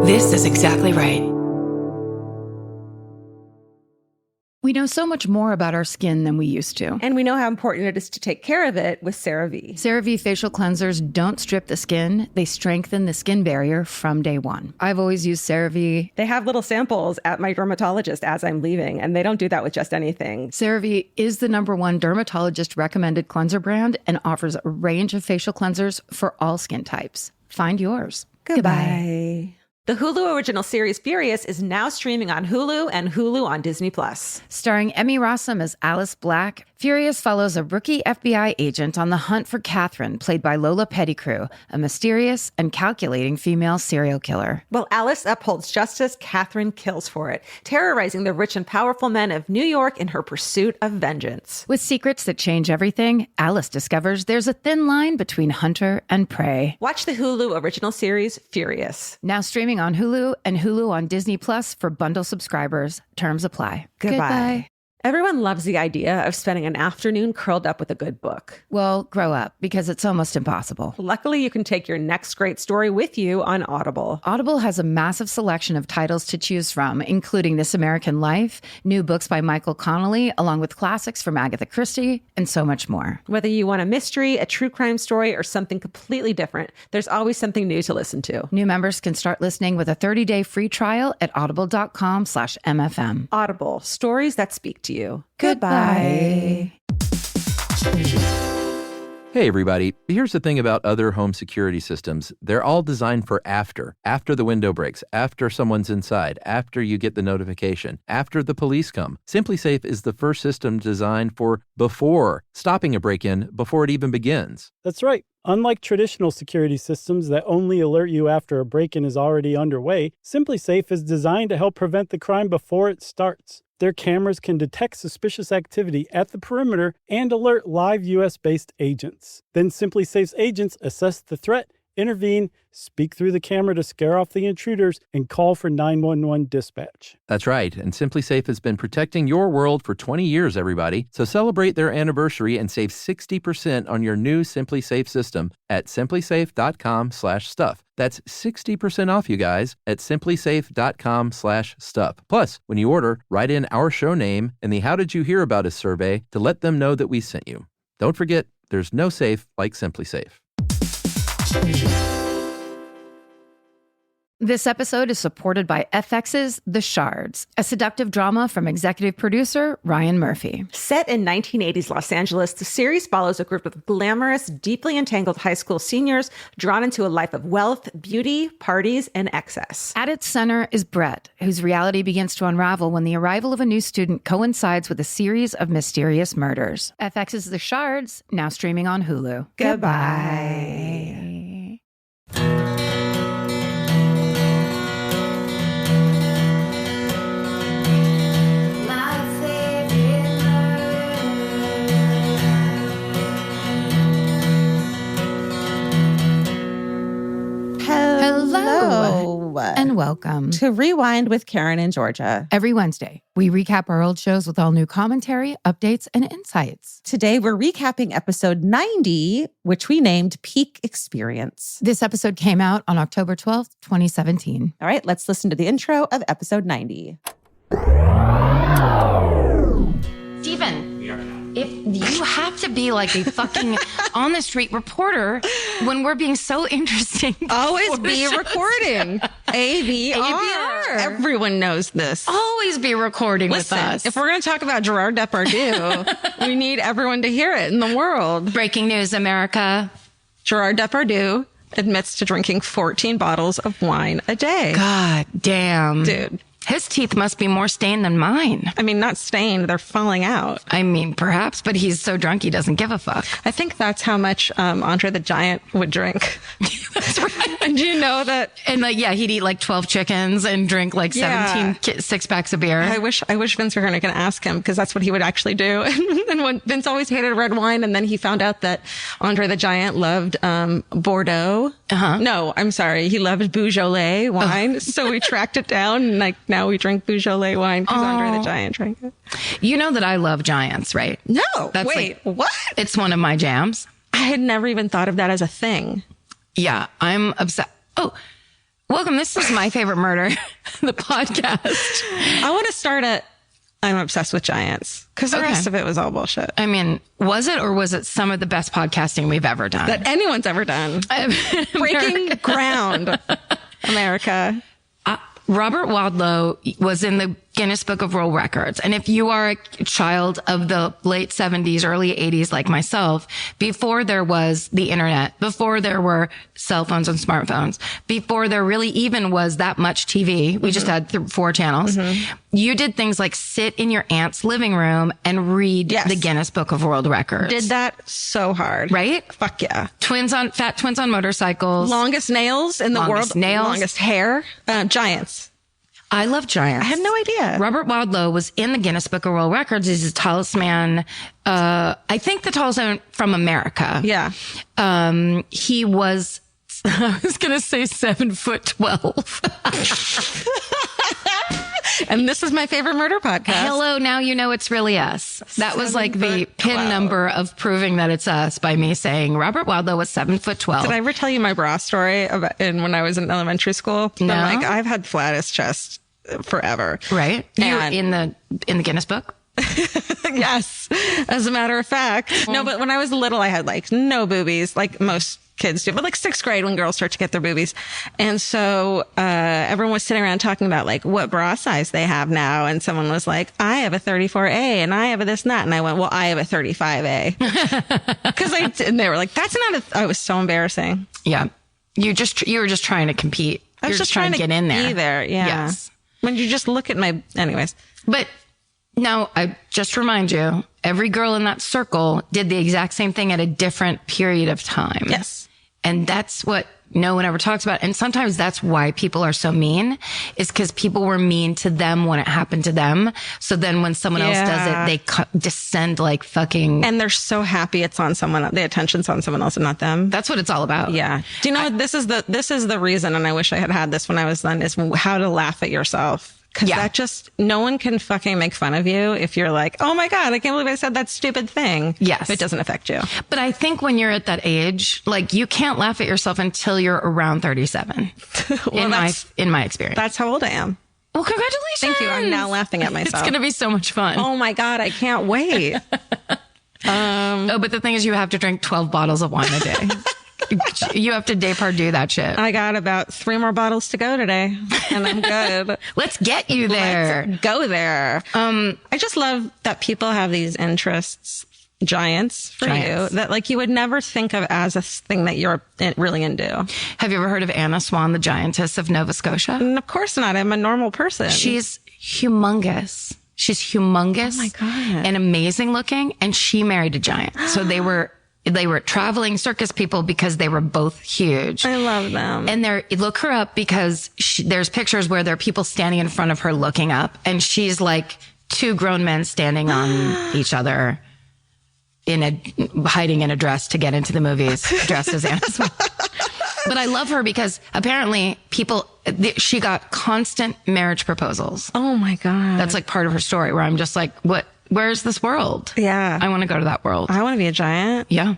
This is exactly right. We know so much more about our skin than we used to. And we know how important it is to take care of it with CeraVe. CeraVe facial cleansers don't strip the skin. They strengthen the skin barrier from day one. I've always used CeraVe. They have little samples at my dermatologist as I'm leaving, and they don't do that with just anything. CeraVe is the #1 dermatologist recommended cleanser brand and offers a range of facial cleansers for all skin types. Find yours. Goodbye. The Hulu original series Furious is now streaming on Hulu and Hulu on Disney+. Starring Emmy Rossum as Alice Black, Furious follows a rookie FBI agent on the hunt for Catherine, played by Lola Pettigrew, a mysterious and calculating female serial killer. While Alice upholds justice, Catherine kills for it, terrorizing the rich and powerful men of New York in her pursuit of vengeance. With secrets that change everything, Alice discovers there's a thin line between hunter and prey. Watch the Hulu original series Furious. Now streaming on Hulu and Hulu on Disney Plus for bundle subscribers. Terms apply. Goodbye. Everyone loves the idea of spending an afternoon curled up with a good book. Well, grow up, because it's almost impossible. Luckily, you can take your next great story with you on Audible. Audible has a massive selection of titles to choose from, including This American Life, new books by Michael Connelly, along with classics from Agatha Christie, and so much more. Whether you want a mystery, a true crime story, or something completely different, there's always something new to listen to. New members can start listening with a 30-day free trial at audible.com/MFM. Audible, stories that speak to you. Goodbye. Hey, everybody. Here's the thing about other home security systems. They're all designed for after the window breaks, after someone's inside, after you get the notification, after the police come. SimpliSafe is the first system designed for before, stopping a break-in before it even begins. That's right. Unlike traditional security systems that only alert you after a break-in is already underway, SimpliSafe is designed to help prevent the crime before it starts. Their cameras can detect suspicious activity at the perimeter and alert live U.S.-based agents. Then SimpliSafe's agents assess the threat, intervene, speak through the camera to scare off the intruders, and call for 911 dispatch. That's right, and SimpliSafe has been protecting your world for 20 years, everybody. So celebrate their anniversary and save 60% on your new SimpliSafe system at simplisafe.com/stuff. That's 60% off, you guys, at simplisafe.com/stuff. Plus, when you order, write in our show name and the How Did You Hear About Us survey to let them know that we sent you. Don't forget, there's no safe like SimpliSafe. This episode is supported by FX's The Shards, a seductive drama from executive producer Ryan Murphy. Set in 1980s Los Angeles, the series follows a group of glamorous, deeply entangled high school seniors drawn into a life of wealth, beauty, parties, and excess. At its center is Brett, whose reality begins to unravel when the arrival of a new student coincides with a series of mysterious murders. FX's The Shards, now streaming on Hulu. Goodbye. Hello and welcome to Rewind with Karen and Georgia. Every Wednesday, we recap our old shows with all new commentary, updates, and insights. Today, we're recapping episode 90, which we named Peak Experience. This episode came out on October 12th, 2017. All right, let's listen to the intro of episode 90. Steven, if you have to be like a fucking on the street reporter when we're being so interesting. Always be recording. ABR. Everyone knows this. Always be recording with us. If we're going to talk about Gerard Depardieu, we need everyone to hear it in the world. Breaking news, America. Gerard Depardieu admits to drinking 14 bottles of wine a day. God damn. Dude. His teeth must be more stained than mine. I mean, not stained. They're falling out. I mean, perhaps, but he's so drunk he doesn't give a fuck. I think that's how much Andre the Giant would drink. That's right. And do you know that? And he'd eat like 12 chickens and drink like 17 six-packs of beer. I wish Vince were going to ask him, because that's what he would actually do. And when Vince always hated red wine, and then he found out that Andre the Giant loved Bordeaux. Uh-huh. No, I'm sorry. He loved Beaujolais wine. So we tracked it down, and now we drink Beaujolais wine because Andre the Giant drank it. You know that I love Giants, right? No. That's wait, what? It's one of my jams. I had never even thought of that as a thing. Yeah, I'm obsessed. Oh, Welcome. This is My Favorite Murder, the podcast. I want to start at I'm obsessed with giants because the rest of it was all bullshit. I mean, was it or was it some of the best podcasting we've ever done? That anyone's ever done. Breaking ground, America. Robert Wadlow was in the Guinness Book of World Records. And if you are a child of the late 70s, early 80s like myself, before there was the internet, before there were cell phones and smartphones, before there really even was that much TV, we just had 4 channels. You did things like sit in your aunt's living room and read the Guinness Book of World Records. Did that so hard. Right? Fuck yeah. Fat twins on motorcycles. Longest nails in the world. Longest hair. Giants. I love giants. I had no idea. Robert Wadlow was in the Guinness Book of World Records. He's the tallest man, I think the tallest man from America. Yeah. He was, I was going to say 7'12". And this is My Favorite Murder podcast. Hello, now you know it's really us. That was like the pin number of proving that it's us by me saying Robert Wadlow was 7'12". Did I ever tell you my bra story about when I was in elementary school? No. I'm like, I've had flattest chest forever. Right. You're in the Guinness Book? Yes. As a matter of fact. No, but when I was little, I had like no boobies, like most kids do, but like 6th grade when girls start to get their boobies. And so, everyone was sitting around talking about like what bra size they have now. And someone was like, I have a 34A and I have a this and that. And I went, well, I have a 35A. And they were like, that's not I was so embarrassing. Yeah. You were just trying to compete. I was just trying to get in there. Be there. Yeah. Yes. When you just look at anyways. But now I just remind you, every girl in that circle did the exact same thing at a different period of time. Yes. And that's what no one ever talks about. And sometimes that's why people are so mean, is because people were mean to them when it happened to them. So then when someone else does it, they descend like fucking. And they're so happy it's on someone. The attention's on someone else and not them. That's what it's all about. Yeah. Do you know what? This is the reason. And I wish I had this when I was done, is how to laugh at yourself. Because no one can fucking make fun of you if you're like, oh my God, I can't believe I said that stupid thing. Yes. It doesn't affect you. But I think when you're at that age, like you can't laugh at yourself until you're around 37. in my experience. That's how old I am. Well, congratulations. Thank you. I'm now laughing at myself. It's going to be so much fun. Oh my God, I can't wait. But the thing is, you have to drink 12 bottles of wine a day. You have to do that shit. I got about 3 more bottles to go today, and I'm good. Let's get you there. Let's go there. I just love that people have these interests, giants for you, that like you would never think of as a thing that you're really into. Have you ever heard of Anna Swan, the giantess of Nova Scotia? And of course not. I'm a normal person. She's humongous. She's humongous. Oh my God. And amazing looking. And she married a giant. So they were traveling circus people because they were both huge. I love them. And look her up because there's pictures where there are people standing in front of her looking up, and she's like 2 grown men standing on each other hiding in a dress to get into the movies, dressed as Anna Swan. But I love her because apparently she got constant marriage proposals. Oh my God. That's like part of her story where I'm just like, where's this world? Yeah. I want to go to that world. I want to be a giant. Yeah.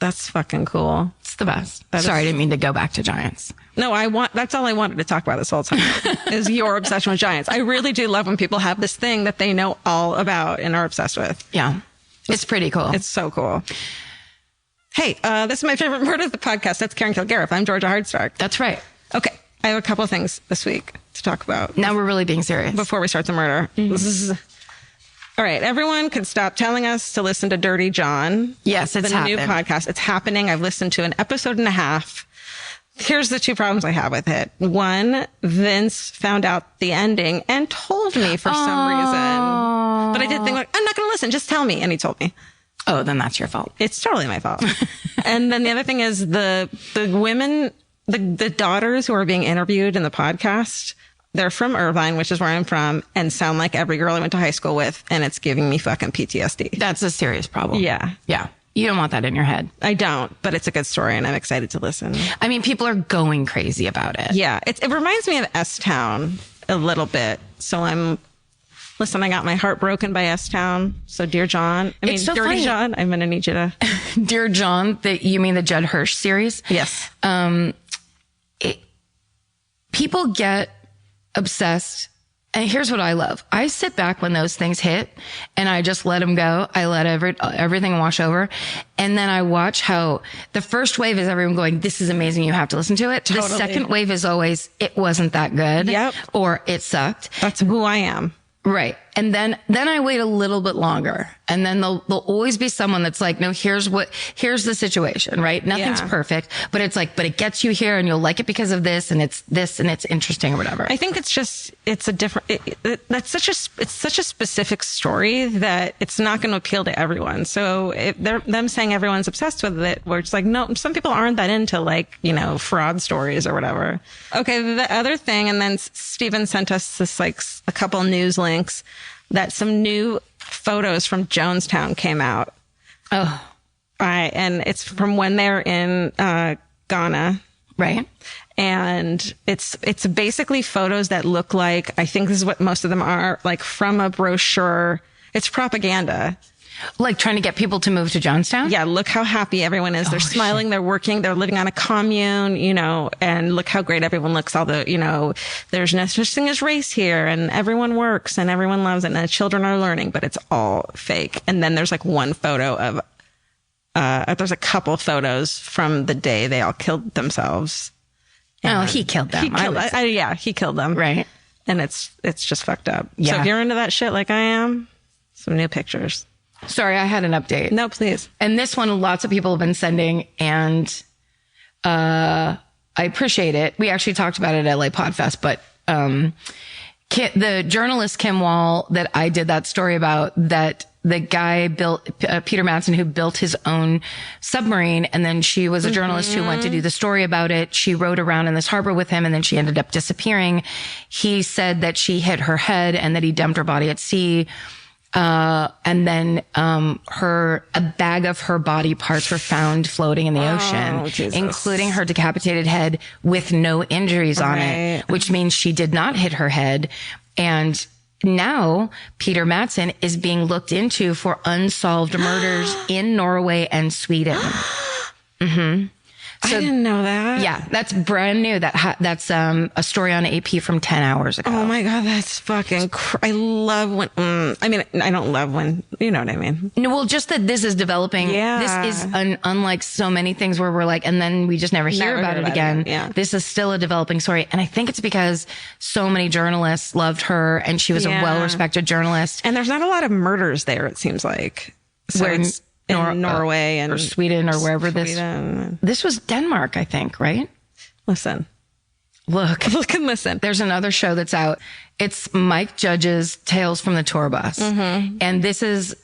That's fucking cool. It's the best. Sorry, I didn't mean to go back to giants. No, that's all I wanted to talk about this whole time is your obsession with giants. I really do love when people have this thing that they know all about and are obsessed with. Yeah. It's pretty cool. It's so cool. Hey, this is My Favorite Murder of the podcast. That's Karen Kilgariff. I'm Georgia Hardstark. That's right. Okay. I have a couple of things this week to talk about. Now we're really being serious. Before we start the murder. Mm-hmm. All right. Everyone could stop telling us to listen to Dirty John. Yes, it's happening. The new podcast. It's happening. I've listened to an episode and a half. Here's the 2 problems I have with it. 1, Vince found out the ending and told me for some reason. But I did think like, I'm not going to listen. Just tell me. And he told me. Oh, then that's your fault. It's totally my fault. And then the other thing is the women, the daughters who are being interviewed in the podcast, they're from Irvine, which is where I'm from, and sound like every girl I went to high school with, and it's giving me fucking PTSD. That's a serious problem. Yeah. Yeah. You don't want that in your head. I don't, but it's a good story, and I'm excited to listen. I mean, people are going crazy about it. Yeah. It reminds me of S-Town a little bit. So listen, I got my heart broken by S-Town. So Dear John, Dirty funny. John, I'm going to need you to. Dear John, you mean the Judd Hirsch series? Yes. people get obsessed. And here's what I love. I sit back when those things hit and I just let them go. I let everything wash over. And then I watch how the first wave is everyone going, this is amazing. You have to listen to it. Totally. The second wave is always, it wasn't that good. Yep. Or it sucked. That's who I am. Right. And then I wait a little bit longer, and then there'll always be someone that's like, no, here's the situation, right? Nothing's perfect, but it's like, but it gets you here and you'll like it because of this and it's this and it's interesting or whatever. I think it's a different, it's such a specific story that it's not going to appeal to everyone. So them saying everyone's obsessed with it, where it's like, no, some people aren't that into like, fraud stories or whatever. Okay. The other thing, and then Steven sent us this, like a couple news links that some new photos from Jonestown came out. Oh. Right. And it's from when they're in Ghana. Right. And it's basically photos that look like, I think this is what most of them are, like from a brochure. It's propaganda. Like trying to get people to move to Jonestown? Yeah, look how happy everyone is. They're smiling, they're working, they're living on a commune, and look how great everyone looks. All the, there's no such thing as race here, and everyone works and everyone loves it, and the children are learning, but it's all fake. And then there's like one photo of, there's a couple photos from the day they all killed themselves. And he killed them. He killed them. Right. And it's just fucked up. Yeah. So if you're into that shit like I am, some new pictures. Sorry, I had an update. No, please. And this one, lots of people have been sending, and I appreciate it. We actually talked about it at LA Podfest, but the journalist Kim Wall that I did that story about, that the guy built, Peter Madsen, who built his own submarine, and then she was a journalist who went to do the story about it. She rode around in this harbor with him, and then she ended up disappearing. He said that she hit her head and that he dumped her body at sea. And then, a bag of her body parts were found floating in the ocean, including her decapitated head with no injuries on it, which means she did not hit her head. And now Peter Madsen is being looked into for unsolved murders in Norway and Sweden. Mm-hmm. So, I didn't know that. Yeah, that's brand new. That's a story on AP from 10 hours ago. Oh my God, that's fucking I love when, I don't love when, you know what I mean? No, well, just that this is developing. Yeah. This is unlike so many things where we're like, and then we just never hear about it again. Yeah. This is still a developing story. And I think it's because so many journalists loved her and she was a well-respected journalist. And there's not a lot of murders there, it seems like. So where it's in Norway and or Sweden or wherever this was Denmark, I think, right? Listen, look and listen. There's another show that's out. It's Mike Judge's Tales from the Tour Bus. Mm-hmm. And this is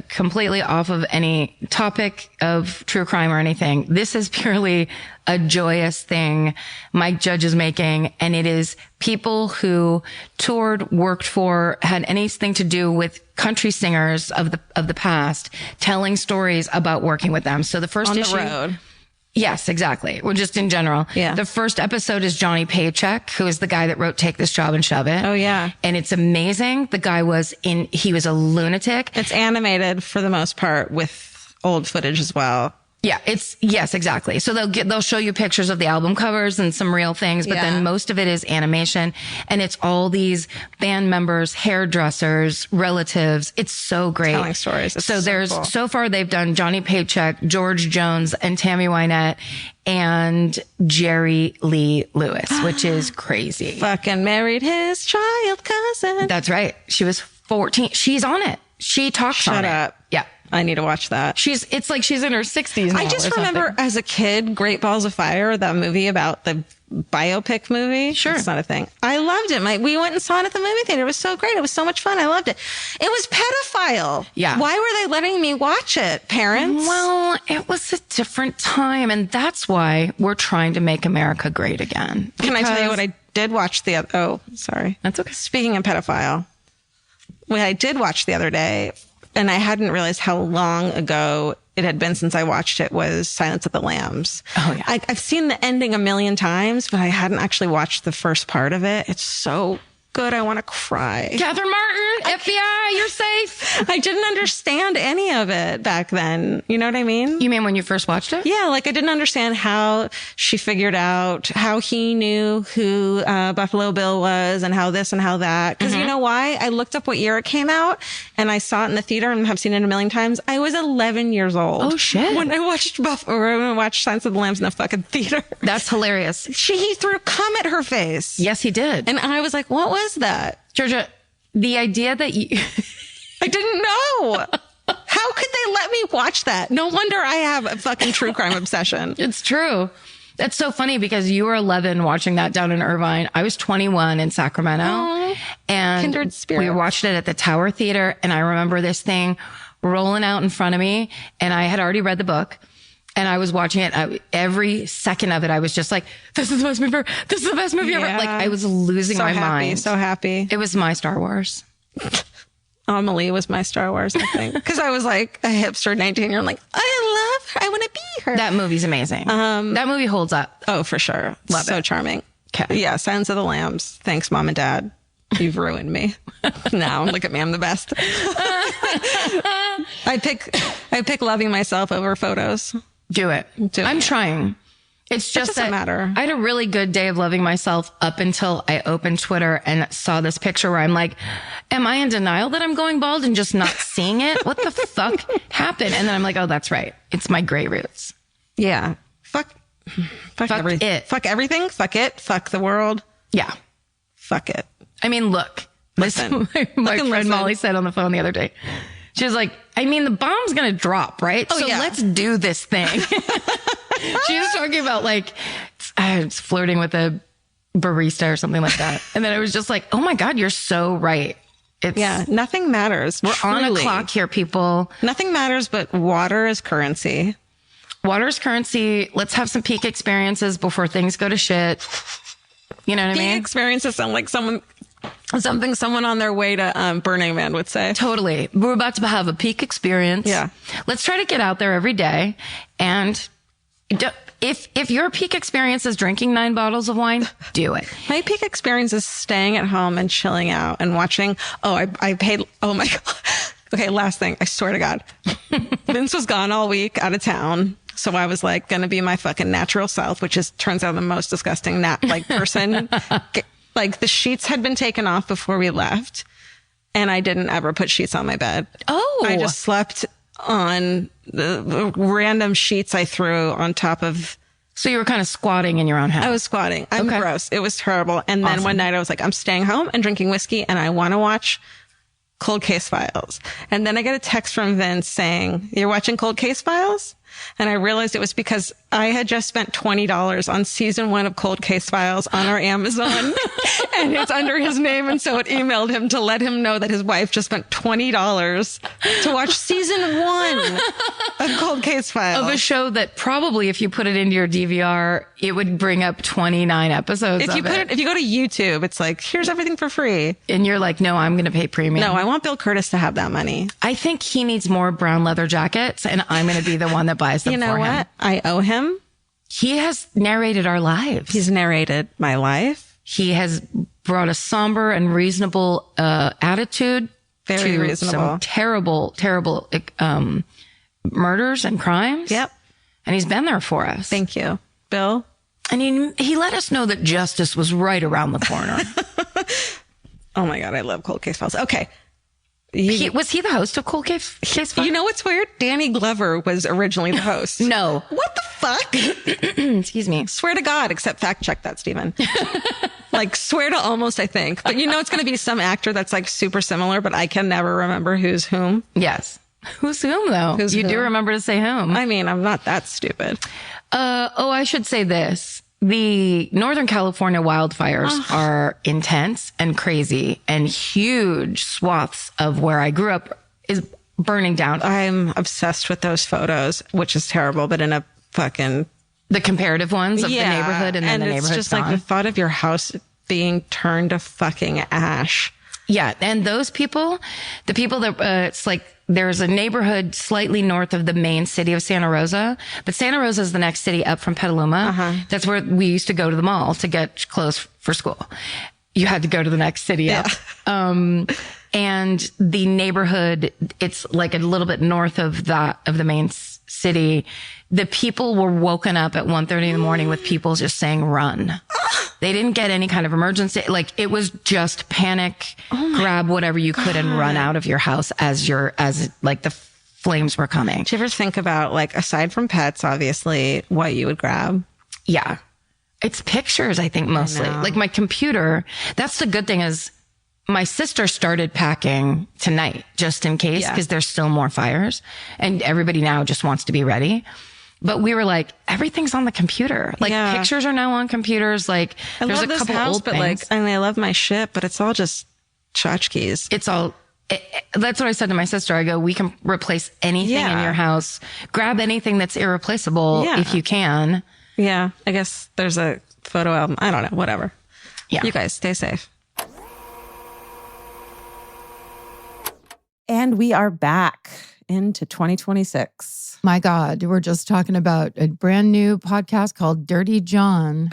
completely off of any topic of true crime or anything. This is purely a joyous thing Mike Judge is making. And it is people who toured, worked for, had anything to do with country singers of the past, telling stories about working with them. So the first issue. On the road. Yes, exactly. Well, just in general. Yeah. The first episode is Johnny Paycheck, who is the guy that wrote Take This Job and Shove It. Oh, yeah. And it's amazing. The guy he was a lunatic. It's animated for the most part with old footage as well. Yeah, yes, exactly. So they'll show you pictures of the album covers and some real things, but then most of it is animation, and it's all these band members, hairdressers, relatives. It's so great. Telling stories. So far they've done Johnny Paycheck, George Jones, and Tammy Wynette, and Jerry Lee Lewis, which is crazy. Fucking married his child cousin. That's right. She was 14. She's on it. She talks on it. Shut up. Yeah. I need to watch that. It's like she's in her 60s now. I just remember as a kid, Great Balls of Fire, that movie about the biopic movie. Sure. It's not a thing. I loved it. We went and saw it at the movie theater. It was so great. It was so much fun. I loved it. It was pedophile. Yeah. Why were they letting me watch it, parents? Well, it was a different time, and that's why we're trying to make America great again. Can I tell you what I did watch the other... Oh, sorry. That's okay. Speaking of pedophile, what I did watch the other day, and I hadn't realized how long ago it had been since I watched it, was Silence of the Lambs. Oh, yeah. I've seen the ending a million times, but I hadn't actually watched the first part of it. It's so good. I want to cry. Catherine Martin, FBI, you're safe. I didn't understand any of it back then. You know what I mean? You mean when you first watched it? Yeah, like I didn't understand how she figured out how he knew who Buffalo Bill was and how this and how that. Because you know why? I looked up what year it came out and I saw it in the theater and have seen it a million times. I was 11 years old. Oh, shit. When I watched Silence of the Lambs in the fucking theater. That's hilarious. He threw cum at her face. Yes, he did. And I was like, what was that? Georgia, the idea that you... I didn't know. How could they let me watch that? No wonder I have a fucking true crime obsession. It's true. That's so funny because you were 11 watching that down in Irvine. I was 21 in Sacramento. Aww. And kindred spirits. We watched it at the Tower Theater. And I remember this thing rolling out in front of me. And I had already read the book. And I was watching it. Every second of it, I was just like, this is the best movie ever. This is the best movie ever. Like, I was losing my mind. So happy. It was my Star Wars. Amelie was my Star Wars, I think. Because I was like a hipster 19-year-old. Like, I love her. I want to be her. That movie's amazing. That movie holds up. Oh, for sure. Love so it. Charming. Okay. Yeah, Silence of the Lambs. Thanks, Mom and Dad. You've ruined me. Now, look at me. I'm the best. I pick loving myself over photos. Do it. I'm trying. It's just doesn't matter. I had a really good day of loving myself up until I opened Twitter and saw this picture where I'm like, am I in denial that I'm going bald and just not seeing it? What the fuck happened? And then I'm like, oh, that's right. It's my gray roots. Yeah. Fuck everything. It. Fuck everything. Fuck it. Fuck the world. Yeah. Fuck it. I mean, look. Listen. My friend Molly said on the phone the other day. She was like, I mean, the bomb's going to drop, right? Oh, so yeah. let's do this thing. She was talking about like, I was flirting with a barista or something like that. And then I was just like, oh my God, you're so right. Yeah, nothing matters. We're on a clock here, people. Nothing matters, but water is currency. Water is currency. Let's have some peak experiences before things go to shit. You know what I mean? Peak experiences sound like something someone on their way to Burning Man would say. Totally. We're about to have a peak experience. Yeah. Let's try to get out there every day. And if your peak experience is drinking 9 bottles of wine, do it. My peak experience is staying at home and chilling out and watching. I paid. Oh my God. Okay. Last thing. I swear to God. Vince was gone all week out of town. So I was like going to be my fucking natural self, which turns out the most disgusting person. Like the sheets had been taken off before we left and I didn't ever put sheets on my bed. Oh, I just slept on the random sheets I threw on top of. So you were kind of squatting in your own house. I was squatting. I'm okay. Gross. It was terrible. And then Awesome. one night I was like, I'm staying home and drinking whiskey and I want to watch Cold Case Files. And then I get a text from Vince saying, you're watching Cold Case Files? And I realized it was because I had just spent $20 on season 1 of Cold Case Files on our Amazon and it's under his name. And so it emailed him to let him know that his wife just spent $20 to watch season 1 of Cold Case Files. Of a show that probably if you put it into your DVR, it would bring up 29 episodes. If you go to YouTube, it's like, here's everything for free. And you're like, no, I'm going to pay premium. No, I want Bill Curtis to have that money. I think he needs more brown leather jackets and I'm going to be the one that buys them for him. You know what? I owe him. He has narrated our lives. He's narrated my life. He has brought a somber and reasonable attitude Very to reasonable. some terrible murders and crimes. Yep. And he's been there for us. Thank you, Bill. And he let us know that justice was right around the corner. Oh my God, I love Cold Case Files. Okay. Was he the host of Cold Case Files? You know what's weird? Danny Glover was originally the host. No. What the fuck? Excuse me. Swear to God, except fact check that, Stephen. Like swear to almost, I think. But it's going to be some actor that's like super similar, but I can never remember who's whom. Yes. Who's whom, though? You do remember to say whom. I mean, I'm not that stupid. I should say this. The Northern California wildfires are intense and crazy, and huge swaths of where I grew up is burning down. I'm obsessed with those photos, which is terrible, but in a fucking... The comparative ones of the neighborhood and then the neighborhood's it's just like the thought of your house being turned to fucking ash. Yeah. And those people, the people that it's like there's a neighborhood slightly north of the main city of Santa Rosa, but Santa Rosa is the next city up from Petaluma. That's where we used to go to the mall to get clothes for school. you had to go to the next city up. And the neighborhood, it's like a little bit north of the main city. The people were woken up at 1:30 in the morning with people just saying run. They didn't get any kind of emergency. Like, it was just panic, grab whatever you could and run out of your house as like the flames were coming. Did you ever think about, like, aside from pets, obviously, what you would grab? Yeah. It's pictures, I think, mostly. Like, my computer, that's the good thing is my sister started packing tonight just in case, because there's still more fires and everybody now just wants to be ready. But we were like, everything's on the computer. Like, pictures are now on computers. Like, there's a couple old things. Like, I mean, I love my shit, but it's all just tchotchkes. It's all, that's what I said to my sister. I go, we can replace anything in your house. Grab anything that's irreplaceable if you can. Yeah. I guess there's a photo album. I don't know. Whatever. Yeah. You guys stay safe. And we are back into 2026. My God, we're just talking about a brand new podcast called Dirty John.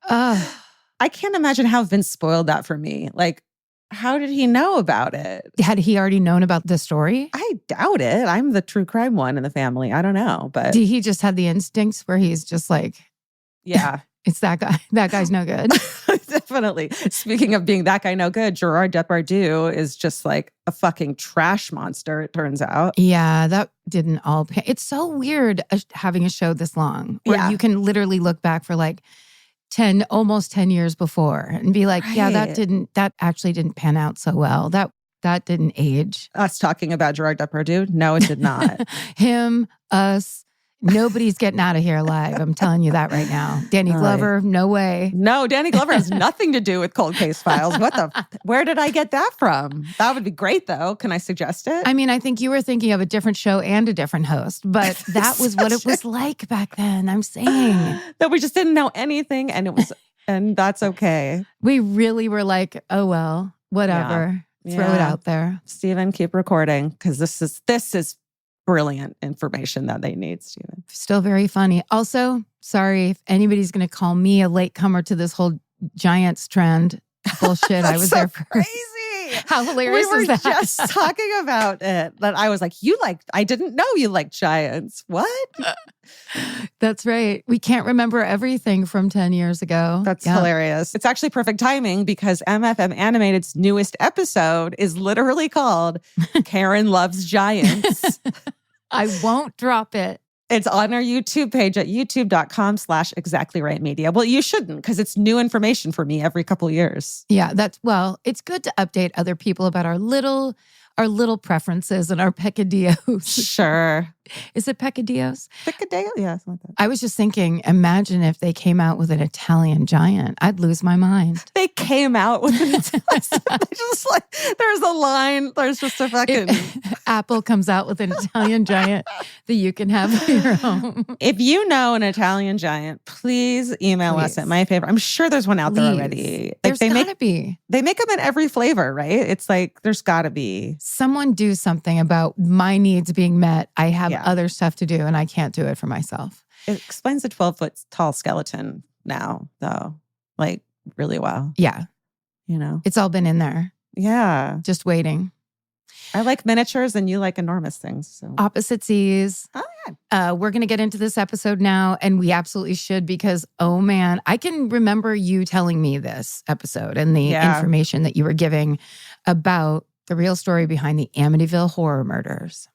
I can't imagine how Vince spoiled that for me. Like, how did he know about it? Had he already known about the story? I doubt it. I'm the true crime one in the family. I don't know, but He just had the instincts where he's just like, yeah. It's that guy. That guy's no good. Definitely. Speaking of being that guy no good, Gerard Depardieu is just like a fucking trash monster, it turns out. Yeah, that didn't all pay. It's so weird having a show this long where you can literally look back for like almost 10 years before and be like, yeah, that actually didn't pan out so well. That didn't age. Us talking about Gerard Depardieu? No, it did not. Him, us. Nobody's getting out of here alive. I'm telling you that right now. Danny Glover, no way. No, Danny Glover has nothing to do with Cold Case Files. Where did I get that from? That would be great, though. Can I suggest it? I mean, I think you were thinking of a different show and a different host, but that was what it was like back then. I'm saying that we just didn't know anything, and that's okay. We really were like, oh well, whatever. Yeah. Throw it out there. Steven, keep recording because this is brilliant information that they need, Steven. Still very funny. Also, sorry if anybody's going to call me a latecomer to this whole Giants trend. Bullshit. I was so there for crazy. How hilarious is that? We were just talking about it. But I was like, I didn't know you liked Giants. What? That's right. We can't remember everything from 10 years ago. That's hilarious. It's actually perfect timing because MFM Animated's newest episode is literally called Karen Loves Giants. I won't drop it. It's on our YouTube page at youtube.com/exactlyrightmedia. Well, you shouldn't because it's new information for me every couple of years. Yeah, it's good to update other people about our little preferences and our peccadillos. Sure. Is it peccadillos? Peccadillo? Yeah, something like that. I was just thinking, imagine if they came out with an Italian giant. I'd lose my mind. They came out with an just like, there's a line, there's just a fucking... Apple comes out with an Italian giant that you can have in your home. If you know an Italian giant, please email us at my favorite. I'm sure there's one out there already. There's gotta be. They make them in every flavor, right? It's like, there's gotta be. Someone do something about my needs being met. I have other stuff to do and I can't do it for myself. It explains the 12-foot tall skeleton now, though, like really well. Yeah. You know? It's all been in there. Yeah. Just waiting. I like miniatures and you like enormous things. So. Opposite seas. Oh, yeah. We're going to get into this episode now, and we absolutely should because, oh man, I can remember you telling me this episode and the information that you were giving about the real story behind the Amityville Horror murders.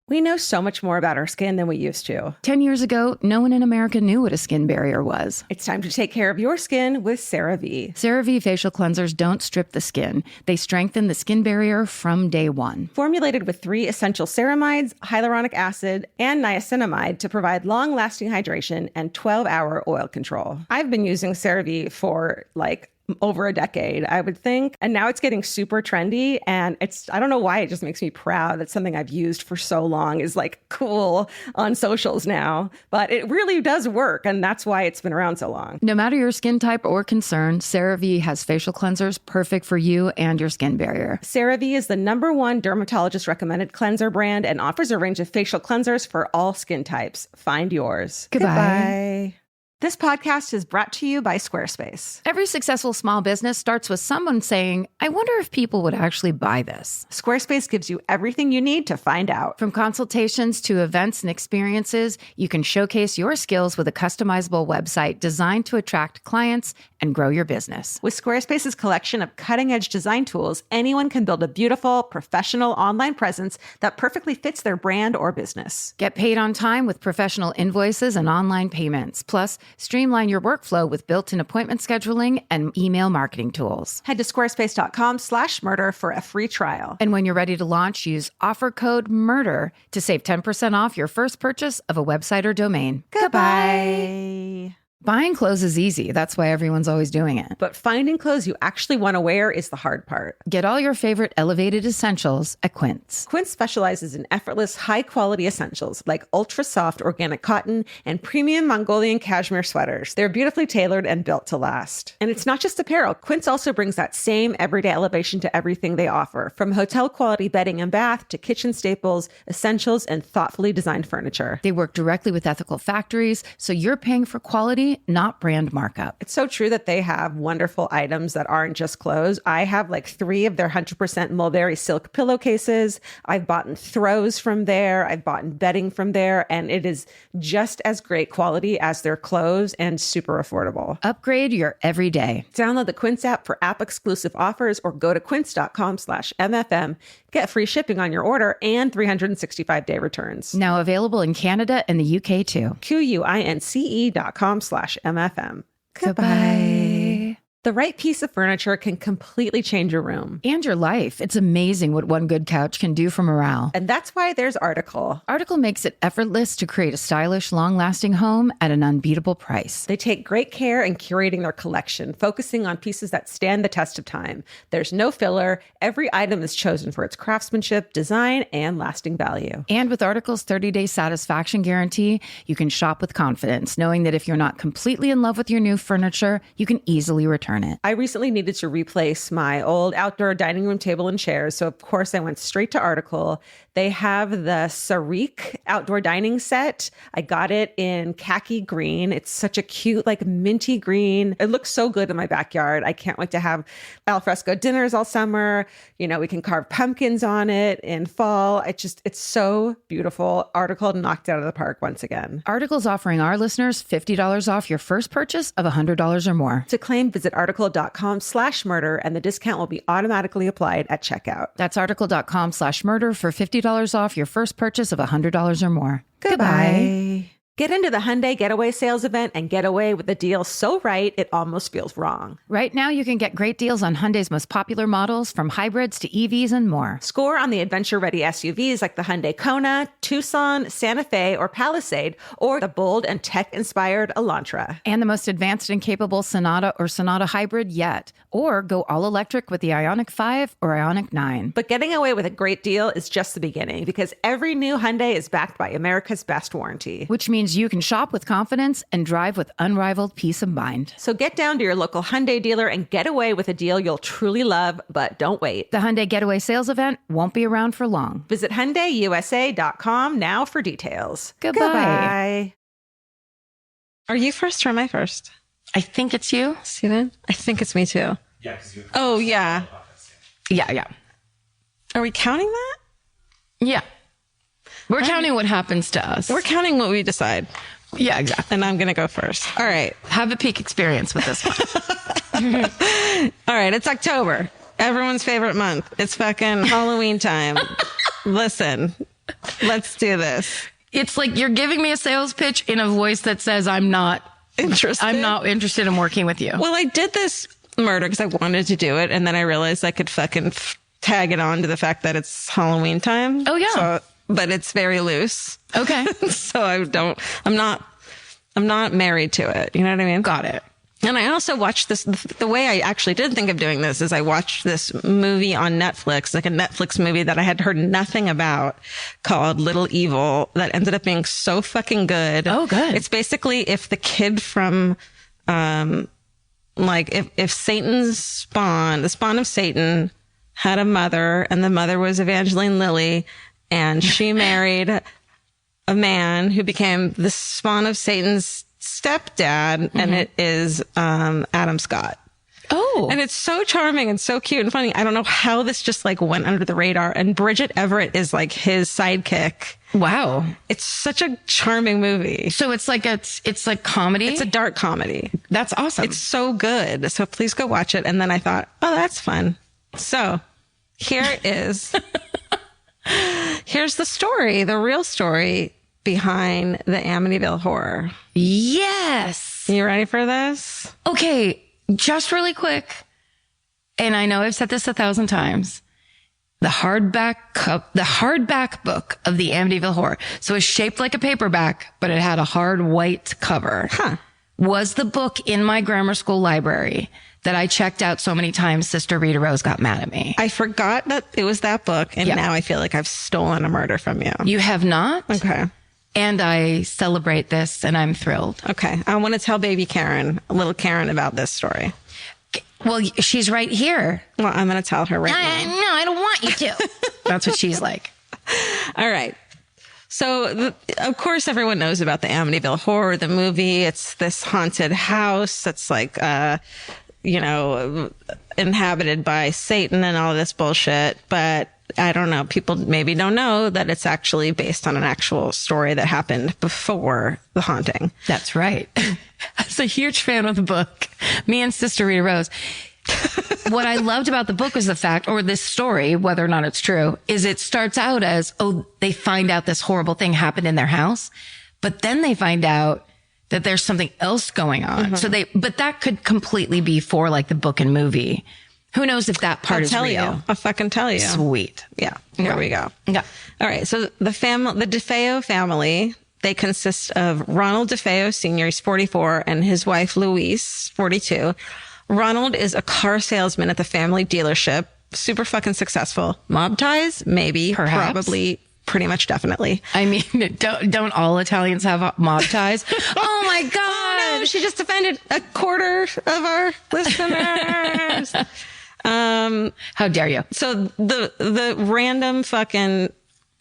We know so much more about our skin than we used to. 10 years ago, no one in America knew what a skin barrier was. It's time to take care of your skin with CeraVe. CeraVe facial cleansers don't strip the skin. They strengthen the skin barrier from day one. Formulated with 3 essential ceramides, hyaluronic acid, and niacinamide to provide long-lasting hydration and 12-hour oil control. I've been using CeraVe for like over a decade, I would think. And now it's getting super trendy. And I don't know why, it just makes me proud that something I've used for so long is like cool on socials now. But it really does work. And that's why it's been around so long. No matter your skin type or concern, CeraVe has facial cleansers perfect for you and your skin barrier. CeraVe is the #1 dermatologist recommended cleanser brand and offers a range of facial cleansers for all skin types. Find yours. Goodbye. This podcast is brought to you by Squarespace. Every successful small business starts with someone saying, I wonder if people would actually buy this. Squarespace gives you everything you need to find out. From consultations to events and experiences, you can showcase your skills with a customizable website designed to attract clients and grow your business. With Squarespace's collection of cutting-edge design tools, anyone can build a beautiful, professional online presence that perfectly fits their brand or business. Get paid on time with professional invoices and online payments. Plus, streamline your workflow with built-in appointment scheduling and email marketing tools. Head to squarespace.com/murder for a free trial. And when you're ready to launch, use offer code MURDER to save 10% off your first purchase of a website or domain. Goodbye. Buying clothes is easy. That's why everyone's always doing it. But finding clothes you actually want to wear is the hard part. Get all your favorite elevated essentials at Quince. Quince specializes in effortless, high-quality essentials like ultra-soft organic cotton and premium Mongolian cashmere sweaters. They're beautifully tailored and built to last. And it's not just apparel. Quince also brings that same everyday elevation to everything they offer, from hotel-quality bedding and bath to kitchen staples, essentials, and thoughtfully designed furniture. They work directly with ethical factories, so you're paying for quality, not brand markup. It's so true that they have wonderful items that aren't just clothes. I have like 3 of their 100% mulberry silk pillowcases. I've bought throws from there. I've bought bedding from there. And it is just as great quality as their clothes and super affordable. Upgrade your everyday. Download the Quince app for app-exclusive offers or go to quince.com/MFM. Get free shipping on your order and 365-day returns. Now available in Canada and the UK too. QUINCE.com/MFM. Goodbye. The right piece of furniture can completely change your room. And your life. It's amazing what one good couch can do for morale. And that's why there's Article. Article makes it effortless to create a stylish, long-lasting home at an unbeatable price. They take great care in curating their collection, focusing on pieces that stand the test of time. There's no filler. Every item is chosen for its craftsmanship, design, and lasting value. And with Article's 30-day satisfaction guarantee, you can shop with confidence, knowing that if you're not completely in love with your new furniture, you can easily return it. I recently needed to replace my old outdoor dining room table and chairs, so of course I went straight to Article. They have the Sarik outdoor dining set. I got it in khaki green. It's such a cute, like minty green. It looks so good in my backyard. I can't wait to have alfresco dinners all summer. You know, we can carve pumpkins on it in fall. It's so beautiful. Article knocked it out of the park once again. Article's offering our listeners $50 off your first purchase of $100 or more. To claim, visit article.com/murder, and the discount will be automatically applied at checkout. That's article.com/murder for $50 off your first purchase of $100 or more. Goodbye. Get into the Hyundai Getaway Sales Event and get away with a deal so right, it almost feels wrong. Right now, you can get great deals on Hyundai's most popular models, from hybrids to EVs and more. Score on the adventure-ready SUVs like the Hyundai Kona, Tucson, Santa Fe, or Palisade, or the bold and tech-inspired Elantra. And the most advanced and capable Sonata or Sonata Hybrid yet. Or go all-electric with the Ioniq 5 or Ioniq 9. But getting away with a great deal is just the beginning, because every new Hyundai is backed by America's best warranty. Which means you can shop with confidence and drive with unrivaled peace of mind. So get down to your local Hyundai dealer and get away with a deal you'll truly love, but don't wait. The Hyundai Getaway Sales Event won't be around for long. Visit HyundaiUSA.com now for details. Goodbye. Are you first or am I first? I think it's you. Steven? I think it's me too. Yeah, because you. Oh, yeah. Yeah. Are we counting that? Yeah. We're counting what happens to us. We're counting what we decide. Yeah, exactly. And I'm going to go first. All right. Have a peak experience with this one. All right. It's October. Everyone's favorite month. It's fucking Halloween time. Listen, let's do this. It's like you're giving me a sales pitch in a voice that says I'm not interested in working with you. Well, I did this murder because I wanted to do it. And then I realized I could fucking tag it on to the fact that it's Halloween time. Oh, yeah. But it's very loose. Okay. So I'm not married to it. You know what I mean? Got it. And I also watched this, the way I actually did think of doing this is I watched this movie on Netflix, like a Netflix movie that I had heard nothing about called Little Evil that ended up being so fucking good. Oh, good. It's basically if the kid from, like if Satan's spawn, the spawn of Satan had a mother and the mother was Evangeline Lilly and she married a man who became the spawn of Satan's stepdad, and it is Adam Scott. Oh. And it's so charming and so cute and funny. I don't know how this just like went under the radar. And Bridget Everett is like his sidekick. Wow. It's such a charming movie. So it's like comedy? It's a dark comedy. That's awesome. It's so good. So please go watch it. And then I thought, oh, that's fun. So here is, here's the story, the real story behind the Amityville Horror. Yes. You ready for this? Okay, just really quick. And I know I've said this 1,000 times. The hardback book of the Amityville Horror. So it's shaped like a paperback, but it had a hard white cover. Huh. Was the book in my grammar school library that I checked out so many times Sister Rita Rose got mad at me. I forgot that it was that book, and now I feel like I've stolen a murder from you. You have not? Okay. And I celebrate this, and I'm thrilled. Okay. I want to tell baby Karen, little Karen, about this story. Well, she's right here. Well, I'm going to tell her right now. No, I don't want you to. That's what she's like. All right. So, of course, everyone knows about the Amityville Horror, the movie. It's this haunted house that's like, inhabited by Satan and all this bullshit. But I don't know. People maybe don't know that it's actually based on an actual story that happened before the haunting. That's right. I was a huge fan of the book. Me and Sister Rita Rose. What I loved about the book was the fact, or this story, whether or not it's true, is it starts out as, they find out this horrible thing happened in their house, but then they find out that there's something else going on. Mm-hmm. So but that could completely be for like the book and movie. Who knows if that part is real? I'll fucking tell you. Sweet. Yeah. Here we go. Yeah. All right. So the DeFeo family, they consist of Ronald DeFeo Sr., he's 44, and his wife Louise, 42. Ronald is a car salesman at the family dealership. Super fucking successful. Mob ties? Maybe. Perhaps. Probably. Pretty much. Definitely. I mean, don't all Italians have mob ties? Oh my God. Oh no, she just offended a quarter of our listeners. How dare you? So the random fucking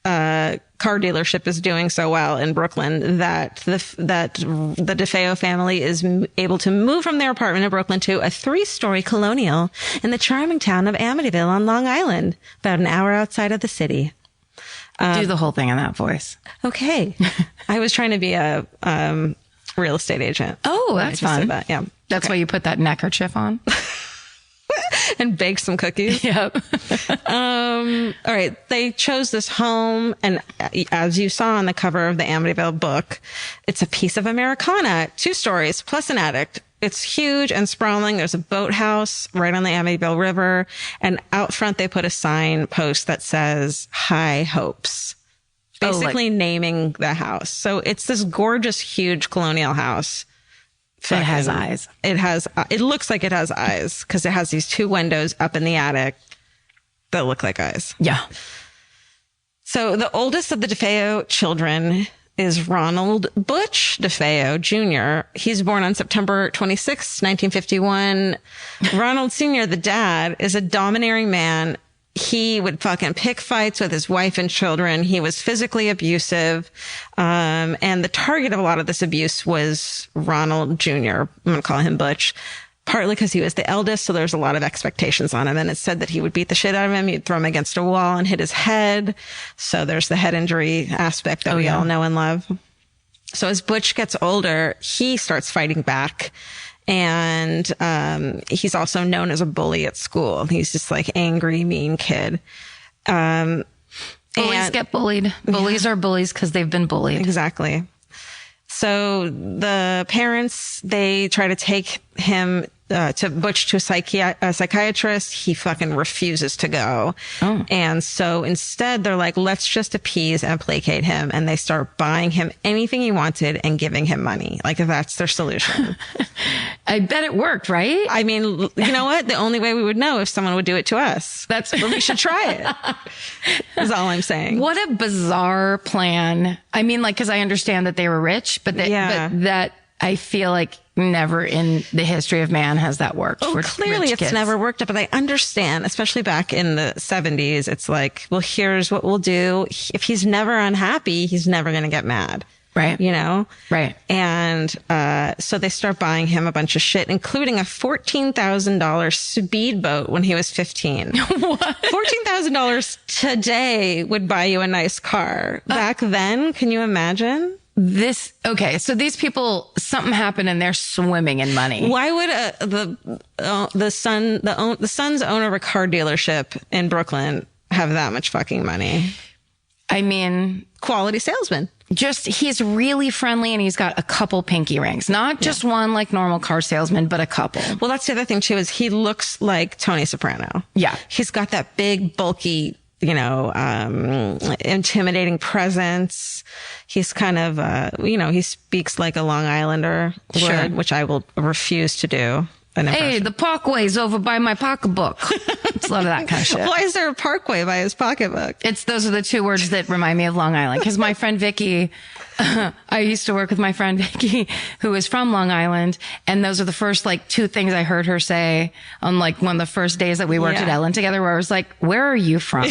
car dealership is doing so well in Brooklyn that the DeFeo family is able to move from their apartment in Brooklyn to a 3-story colonial in the charming town of Amityville on Long Island, about an hour outside of the city. Do the whole thing in that voice. Okay. I was trying to be a real estate agent. Oh, that's fun. That. Yeah. That's why you put that neckerchief on. And bake some cookies. Yep. All right. They chose this home. And as you saw on the cover of the Amityville book, it's a piece of Americana, 2 stories plus an attic. It's huge and sprawling. There's a boathouse right on the Amityville River. And out front, they put a sign post that says High Hopes, basically naming the house. So it's this gorgeous, huge colonial house. It has eyes. It looks like it has eyes because it has these 2 windows up in the attic that look like eyes. Yeah. So the oldest of the DeFeo children is Ronald Butch DeFeo Jr. He's born on September 26, 1951. Ronald Sr., the dad, is a domineering man. He would fucking pick fights with his wife and children. He was physically abusive. And the target of a lot of this abuse was Ronald Jr. I'm going to call him Butch, partly because he was the eldest. So there's a lot of expectations on him. And it's said that he would beat the shit out of him. He'd throw him against a wall and hit his head. So there's the head injury aspect that we all know and love. So as Butch gets older, he starts fighting back. And he's also known as a bully at school. He's just like angry, mean kid. Bullies get bullied. Bullies are bullies because they've been bullied. Exactly. So the parents, they try to take him Butch to a psychiatrist. He fucking refuses to go. Oh. And so instead they're like, let's just appease and placate him. And they start buying him anything he wanted and giving him money. Like that's their solution. I bet it worked, right? I mean, you know what? The only way we would know if someone would do it to us. We should try it. Is all I'm saying. What a bizarre plan. I mean, like, cause I understand that they were rich, but that I feel like never in the history of man has that worked. Oh, clearly it's never worked. But I understand, especially back in the 70s, it's like, well, here's what we'll do. If he's never unhappy, he's never going to get mad. Right. You know? Right. And so they start buying him a bunch of shit, including a $14,000 speedboat when he was 15. What? $14,000 today would buy you a nice car. Back then, can you imagine? So these people, something happened and they're swimming in money. Why would the son's owner of a car dealership in Brooklyn have that much fucking money? I mean, quality salesman. He's really friendly and he's got a couple pinky rings, not just one like normal car salesman, but a couple. Well, that's the other thing too, is he looks like Tony Soprano. Yeah. He's got that big, bulky, intimidating presence. He's kind of, he speaks like a Long Islander would, which I will refuse to do. Hey, the Parkway's over by my pocketbook. It's a lot of that kind of shit. Why is there a Parkway by his pocketbook? Those are the two words that remind me of Long Island. Because my friend Vicky, I used to work with my friend Vicky, who is from Long Island. And those are the first two things I heard her say on one of the first days that we worked at Ellen together, where I was like, where are you from?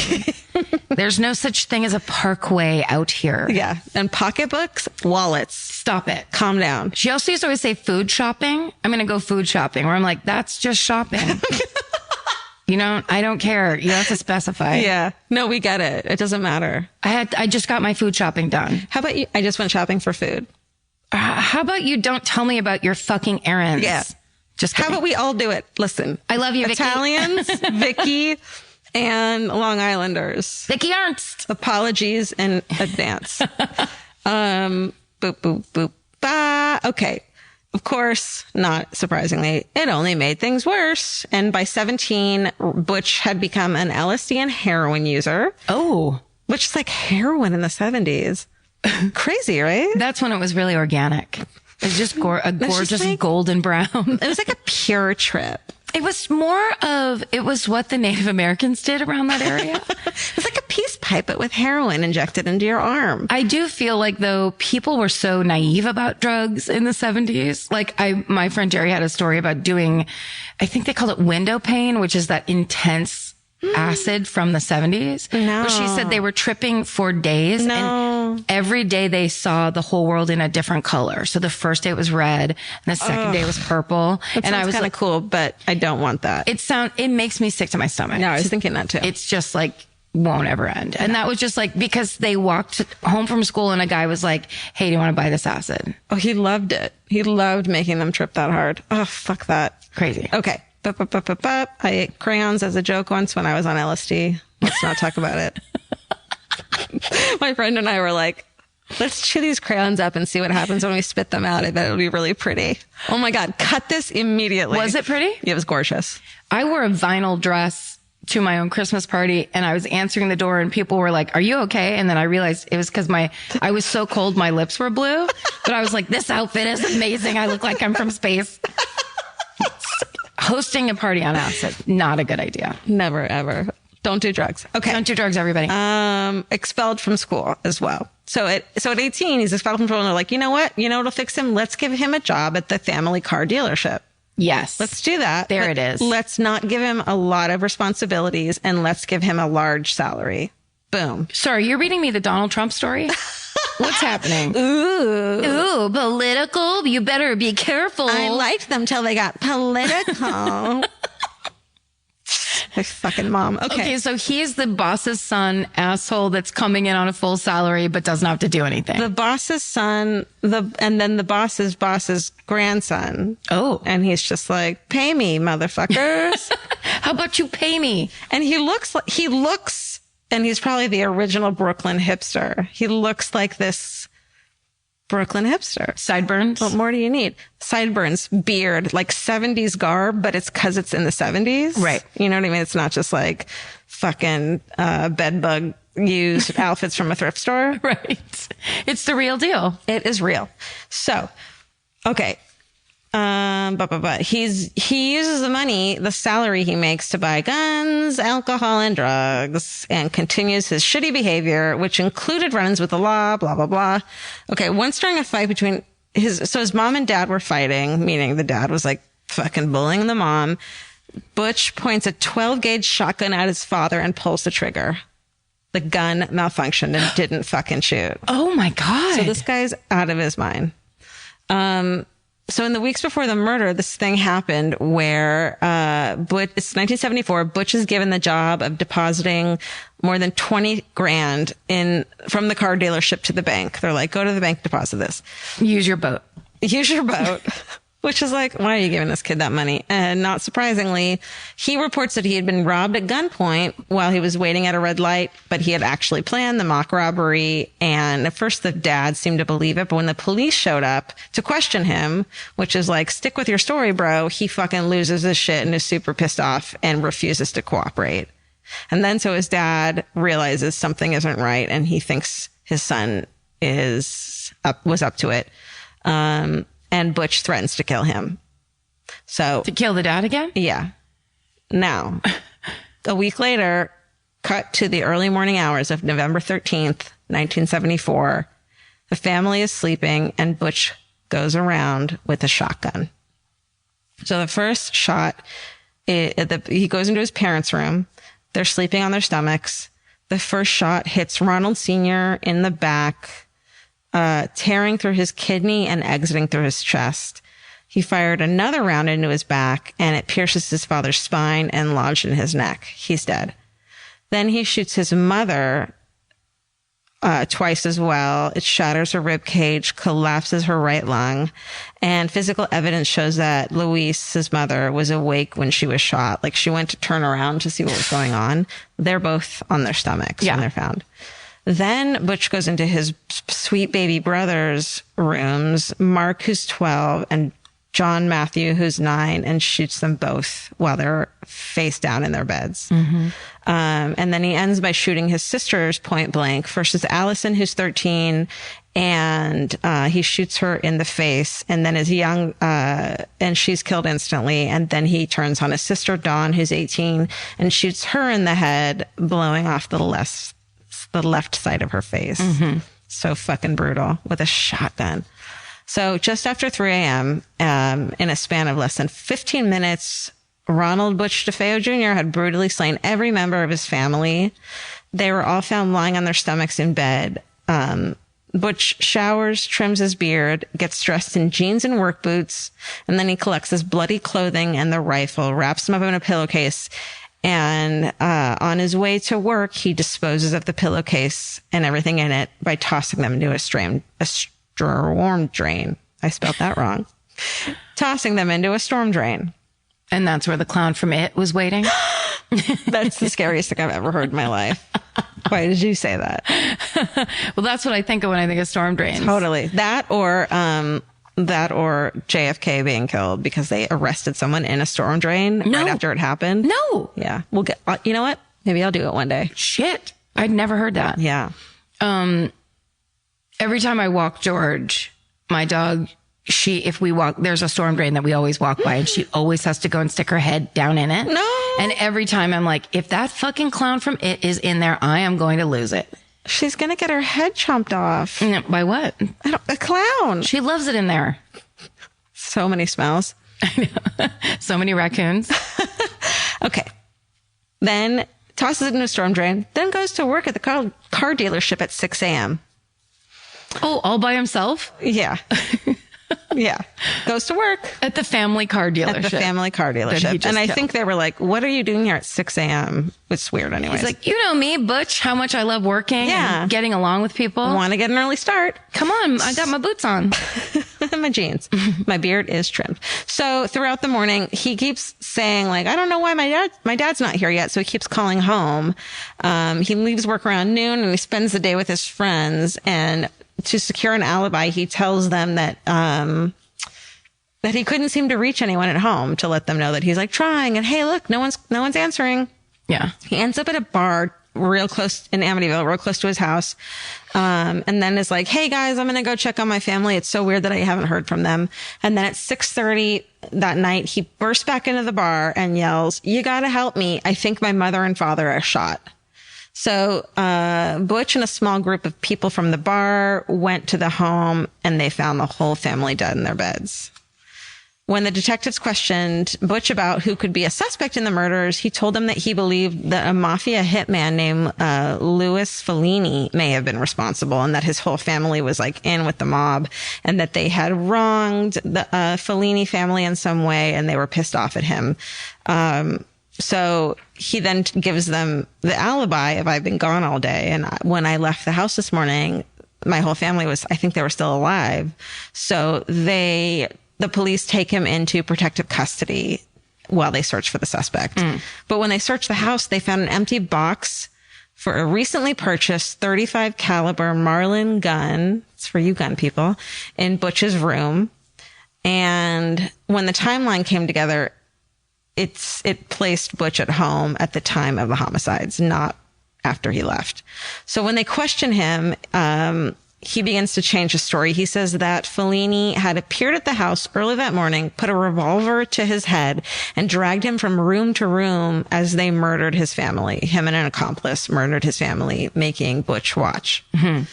There's no such thing as a Parkway out here. Yeah. And pocketbooks, wallets. Stop it. Calm down. She also used to always say food shopping. I'm going to go food shopping, where I'm like, that's just shopping. I don't care. You have to specify. Yeah. No, we get it. It doesn't matter. I just got my food shopping done. How about you? I just went shopping for food. How about you don't tell me about your fucking errands? Yeah. How about we all do it? Listen. I love you, Vicky. Italians, Vicky, and Long Islanders. Vicky Ernst. Apologies in advance. Boop, boop, boop, bah. Okay. Of course, not surprisingly, it only made things worse. And by 17, Butch had become an LSD and heroin user. Oh. Which is like heroin in the 70s. Crazy, right? That's when it was really organic. It was just a gorgeous golden brown. It was like a pure trip. It was what the Native Americans did around that area. It was like a peace pipe, but with heroin injected into your arm. I do feel like, though, people were so naive about drugs in the 70s. My friend Jerry had a story about doing, I think they called it window pane, which is that intense acid from the 70s. No. Where she said they were tripping for days. No. And every day they saw the whole world in a different color. So the first day was red and the second day was purple. That and I was kind of cool, but I don't want that. It makes me sick to my stomach. No, I was thinking that too. It's just won't ever end. And that was just because they walked home from school and a guy was like, hey, do you want to buy this acid? Oh, he loved it. He loved making them trip that hard. Oh, fuck that. Crazy. Okay. I ate crayons as a joke once when I was on LSD. Let's not talk about it. My friend and I were like, let's chew these crayons up and see what happens when we spit them out. I bet it'll be really pretty. Oh my God. Cut this immediately. Was it pretty? It was gorgeous. I wore a vinyl dress to my own Christmas party and I was answering the door and people were like, are you okay? And then I realized it was because I was so cold, my lips were blue, but I was like, this outfit is amazing. I look like I'm from space. Hosting a party on acid, not a good idea. Never, ever. Don't do drugs. Okay. Don't do drugs, everybody. Expelled from school as well. So at 18, he's expelled from school and they're like, you know what? You know what'll fix him? Let's give him a job at the family car dealership. Yes. Let's do that. There it is. Let's not give him a lot of responsibilities and let's give him a large salary. Boom. Sorry, you're reading me the Donald Trump story? What's happening? Ooh, political. You better be careful. I liked them till they got political. My fucking mom. Okay, so he's the boss's son asshole that's coming in on a full salary but doesn't have to do anything. The boss's son, and then the boss's grandson. Oh. And he's just like, pay me, motherfuckers. How about you pay me? And he looks, and he's probably the original Brooklyn hipster. He looks like this Brooklyn hipster. Sideburns. What more do you need? Sideburns, beard, like 70s garb, but it's because it's in the 70s. Right. You know what I mean? It's not just like fucking bed bug used outfits from a thrift store. Right. It's the real deal. It is real. So, okay. But he uses the money, the salary he makes to buy guns, alcohol, and drugs, and continues his shitty behavior, which included run-ins with the law, blah, blah, blah. Okay. Once during a fight between his mom and dad were fighting, meaning the dad was like fucking bullying the mom. Butch points a 12-gauge shotgun at his father and pulls the trigger. The gun malfunctioned and didn't fucking shoot. Oh my God. So this guy's out of his mind. So in the weeks before the murder, this thing happened where, Butch, it's 1974. Butch is given the job of depositing more than 20 grand from the car dealership to the bank. They're like, go to the bank, deposit this. Use your boat. Use your boat. Which is like, why are you giving this kid that money? And not surprisingly, he reports that he had been robbed at gunpoint while he was waiting at a red light, but he had actually planned the mock robbery. And at first the dad seemed to believe it, but when the police showed up to question him, which is like, stick with your story, bro, he fucking loses his shit and is super pissed off and refuses to cooperate. And then so his dad realizes something isn't right and he thinks his son was up to it. And Butch threatens to kill him. So to kill the dad again? Yeah. Now, a week later, cut to the early morning hours of November 13th, 1974. The family is sleeping and Butch goes around with a shotgun. So the first shot, he goes into his parents' room. They're sleeping on their stomachs. The first shot hits Ronald Sr. in the back, tearing through his kidney and exiting through his chest. He fired another round into his back and it pierces his father's spine and lodged in his neck. He's dead. Then he shoots his mother twice as well. It shatters her rib cage, collapses her right lung, and physical evidence shows that Louise, his mother, was awake when she was shot. Like she went to turn around to see what was going on. They're both on their stomachs when they're found. Then Butch goes into his sweet baby brother's rooms, Mark, who's 12, and John Matthew, who's 9, and shoots them both while they're face down in their beds. Mm-hmm. And then he ends by shooting his sisters point blank. First is Allison, who's 13, and he shoots her in the face. And then his young, and she's killed instantly. And then he turns on his sister, Dawn, who's 18, and shoots her in the head, blowing off the left side of her face. Mm-hmm. So fucking brutal with a shotgun. So just after 3 a.m., in a span of less than 15 minutes, Ronald Butch DeFeo Jr. had brutally slain every member of his family. They were all found lying on their stomachs in bed. Butch showers, trims his beard, gets dressed in jeans and work boots, and then he collects his bloody clothing and the rifle, wraps them up in a pillowcase, and on his way to work, he disposes of the pillowcase and everything in it by tossing them into a storm drain. I spelled that wrong. Tossing them into a storm drain. And that's where the clown from It was waiting? That's the scariest thing I've ever heard in my life. Why did you say that? Well, that's what I think of when I think of storm drains. Totally. That or JFK being killed because they arrested someone in a storm drain right after it happened. No. Yeah. We'll get, you know what? Maybe I'll do it one day. Shit. I'd never heard that. Yeah. Every time I walk George, my dog, if we walk, there's a storm drain that we always walk by and she always has to go and stick her head down in it. No. And every time I'm like, if that fucking clown from It is in there, I am going to lose it. She's going to get her head chomped off. By what? A clown. She loves it in there. So many smells. So many raccoons. Okay. Then tosses it in a storm drain, then goes to work at the car dealership at 6 a.m. Oh, all by himself? Yeah. Yeah. Goes to work. At the family car dealership. At the family car dealership. And I think they were like, what are you doing here at 6 a.m.? It's weird anyways. He's like, you know me, Butch, how much I love working and getting along with people. I want to get an early start. Come on. I got my boots on. My jeans. My beard is trimmed. So throughout the morning, he keeps saying like, I don't know why my dad's not here yet. So he keeps calling home. He leaves work around noon and he spends the day with his friends. And to secure an alibi, he tells them that he couldn't seem to reach anyone at home, to let them know that he's like trying, and hey, look, no one's answering. Yeah. He ends up at a bar real close in Amityville, real close to his house. And then is like, hey guys, I'm going to go check on my family. It's so weird that I haven't heard from them. And then at 6:30 that night, he bursts back into the bar and yells, you got to help me. I think my mother and father are shot. So, Butch and a small group of people from the bar went to the home, and they found the whole family dead in their beds. When the detectives questioned Butch about who could be a suspect in the murders, he told them that he believed that a mafia hitman named Louis Fellini may have been responsible, and that his whole family was like in with the mob, and that they had wronged the Fellini family in some way, and they were pissed off at him. So he then gives them the alibi of I've been gone all day. And when I left the house this morning, my whole family I think they were still alive. So the police take him into protective custody while they search for the suspect. But when they searched the house, they found an empty box for a recently purchased 35 caliber Marlin gun. It's for you gun people, in Butch's room. And when the timeline came together, it placed Butch at home at the time of the homicides, not after he left. So when they question him, he begins to change his story. He says that Fellini had appeared at the house early that morning, put a revolver to his head, and dragged him from room to room as they murdered his family. Him and an accomplice murdered his family, making Butch watch. Mm-hmm.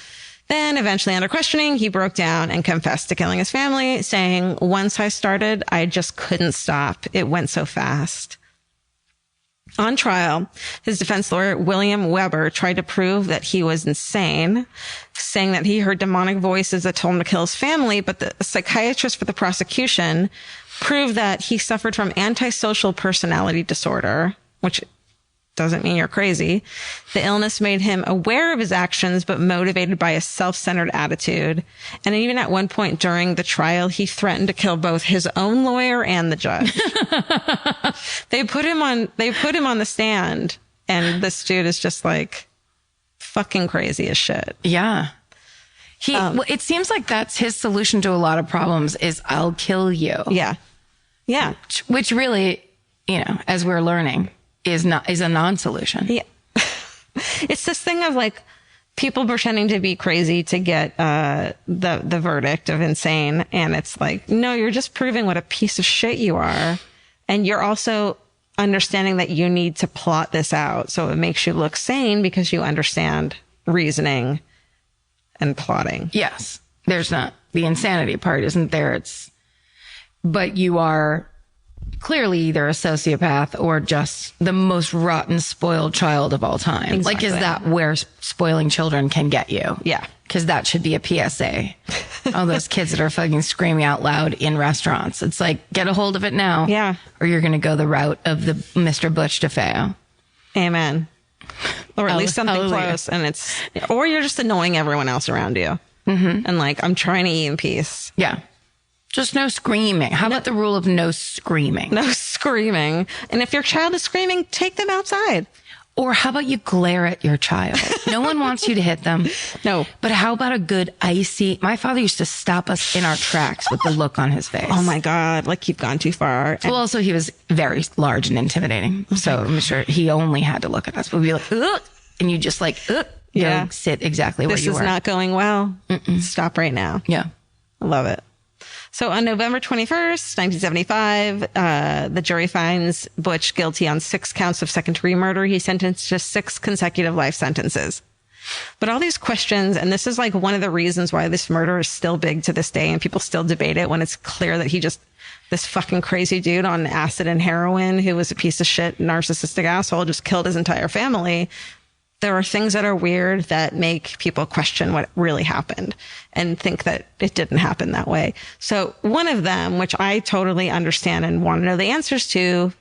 Then eventually, under questioning, he broke down and confessed to killing his family, saying, once I started, I just couldn't stop. It went so fast. On trial, his defense lawyer, William Weber, tried to prove that he was insane, saying that he heard demonic voices that told him to kill his family, but the psychiatrist for the prosecution proved that he suffered from antisocial personality disorder, which doesn't mean you're crazy. The illness made him aware of his actions, but motivated by a self-centered attitude. And even at one point during the trial, he threatened to kill both his own lawyer and the judge. They put him on the stand, and this dude is just like fucking crazy as shit. Yeah. It seems like that's his solution to a lot of problems is I'll kill you. Yeah. Yeah. Which really, as we're learning, is a non-solution. Yeah. It's this thing of like people pretending to be crazy to get the verdict of insane. And it's like, no, you're just proving what a piece of shit you are. And you're also understanding that you need to plot this out. So it makes you look sane because you understand reasoning and plotting. Yes. There's not the insanity part isn't there. But you are clearly either a sociopath or just the most rotten, spoiled child of all time. Exactly. Like, is that where spoiling children can get you? Yeah. Because that should be a PSA. All those kids that are fucking screaming out loud in restaurants. It's like, get a hold of it now. Yeah. Or you're going to go the route of the Mr. Butch DeFeo. Amen. Or at least something close. And or you're just annoying everyone else around you. Mm-hmm. And like, I'm trying to eat in peace. Yeah. Just no screaming. How about the rule of no screaming? No screaming. And if your child is screaming, take them outside. Or how about you glare at your child? No one wants you to hit them. No. But how about a good icy... My father used to stop us in our tracks with the look on his face. Oh my God. Like you've gone too far. Well, also he was very large and intimidating. So I'm sure he only had to look at us. But we'd be like, ugh. And you just like, ugh. Yeah. Sit exactly where you were. This is not going well. Stop right now. Yeah. I love it. So on November 21st, 1975, the jury finds Butch guilty on 6 counts of second-degree murder. He's sentenced to 6 consecutive life sentences. But all these questions, and this is like one of the reasons why this murder is still big to this day and people still debate it when it's clear that this fucking crazy dude on acid and heroin who was a piece of shit, narcissistic asshole, just killed his entire family. There are things that are weird that make people question what really happened and think that it didn't happen that way. So one of them, which I totally understand and want to know the answers to,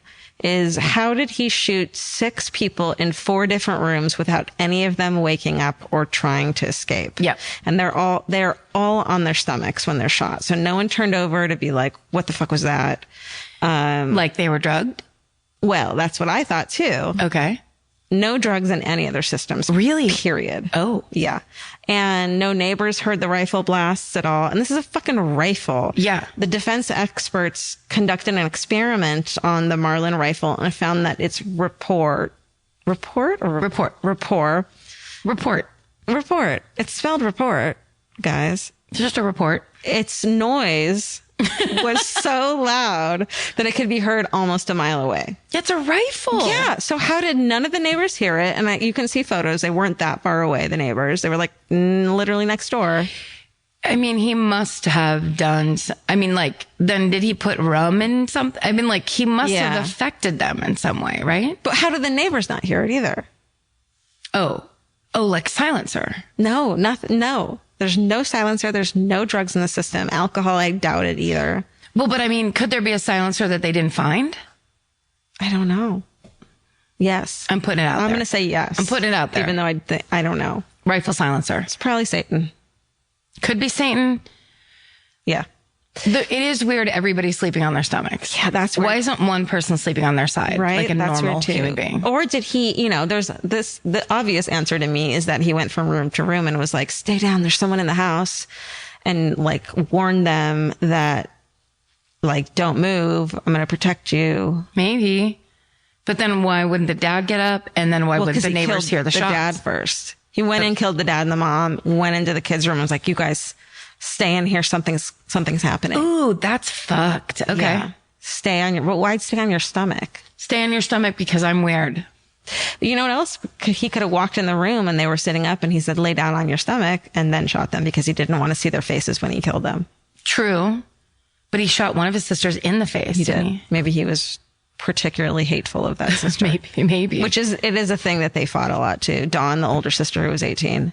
is how did he shoot 6 people in 4 different rooms without any of them waking up or trying to escape? Yeah. And they're all on their stomachs when they're shot. So no one turned over to be like, what the fuck was that? Like they were drugged? Well, that's what I thought too. Okay. No drugs in any of their systems. Really? Period. Oh. Yeah. And no neighbors heard the rifle blasts at all. And this is a fucking rifle. Yeah. The defense experts conducted an experiment on the Marlin rifle and found that its rapport. It's spelled report, guys. It's just a report. Its noise was so loud that it could be heard almost a mile away. It's a rifle. Yeah. So how did none of the neighbors hear it? And you can see photos. They weren't that far away, the neighbors. They were like literally next door. I mean, he must have done, then did he put rum in something? I mean, like, he must have affected them in some way, right? But how did the neighbors not hear it either? Oh, like silencer. No, nothing. No. There's no silencer. There's no drugs in the system. Alcohol, I doubt it either. Well, but I mean, could there be a silencer that they didn't find? I don't know. Yes. I'm putting it out there. I'm going to say yes. I'm putting it out there. Even though I don't know. Rifle silencer. It's probably Satan. Could be Satan. Yeah. It is weird everybody's sleeping on their stomachs. Yeah, that's weird. Why isn't one person sleeping on their side? Right? Like a that's normal weird too. human being. Or did he, there's the obvious answer to me is that he went from room to room and was like, stay down, there's someone in the house, and like warned them that like, don't move, I'm going to protect you. Maybe. But then why wouldn't the dad get up? And then why wouldn't the neighbors hear the shots? The dad first. He went and killed the dad and the mom, went into the kids' room and was like, you guys stay in here. Something's happening. Ooh, that's fucked. Okay. Yeah. Why'd stay on your stomach? Stay on your stomach because I'm weird. You know what else? He could have walked in the room and they were sitting up and he said, lay down on your stomach, and then shot them because he didn't want to see their faces when he killed them. True. But he shot one of his sisters in the face. He did. Maybe he was particularly hateful of that sister. Maybe. It is a thing that they fought a lot too. Dawn, the older sister who was 18.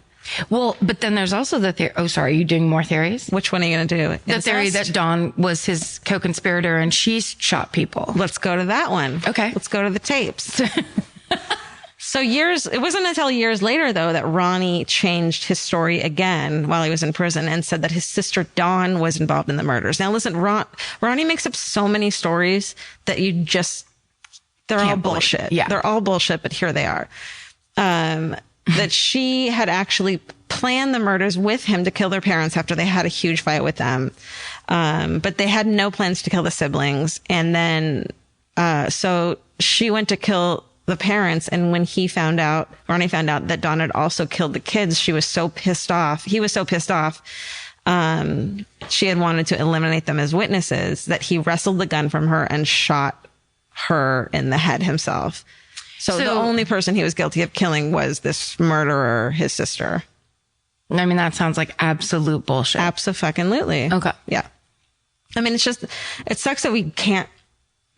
Well, but then there's also the theory. Oh, sorry. Are you doing more theories? Which one are you going to do? The theory that Dawn was his co-conspirator and she shot people. Let's go to that one. Okay. Let's go to the tapes. So it wasn't until years later, though, that Ronnie changed his story again while he was in prison and said that his sister Dawn was involved in the murders. Now, listen, Ronnie makes up so many stories that they're all bullshit. Yeah. They're all bullshit, but here they are. That she had actually planned the murders with him to kill their parents after they had a huge fight with them. But they had no plans to kill the siblings. And then, so she went to kill the parents. And when Ronnie found out that Dawn had also killed the kids, she was so pissed off. He was so pissed off. She had wanted to eliminate them as witnesses that he wrestled the gun from her and shot her in the head himself. So the only person he was guilty of killing was this murderer, his sister. I mean, that sounds like absolute bullshit. Abso-fucking-lutely. Okay. Yeah. I mean, it sucks that we can't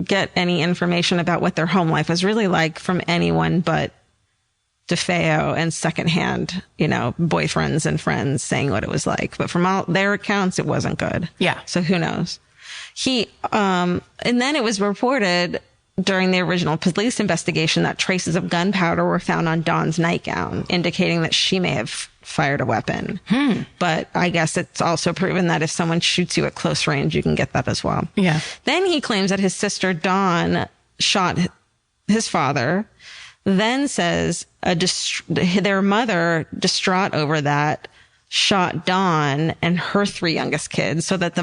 get any information about what their home life was really like from anyone but DeFeo and secondhand, boyfriends and friends saying what it was like. But from all their accounts, it wasn't good. Yeah. So who knows? And then it was reported during the original police investigation that traces of gunpowder were found on Dawn's nightgown, indicating that she may have fired a weapon. But I guess it's also proven that if someone shoots you at close range, you can get that as well. Yeah. Then he claims that his sister Dawn shot his father, then says their mother, distraught over that, shot Dawn and her 3 youngest kids, so that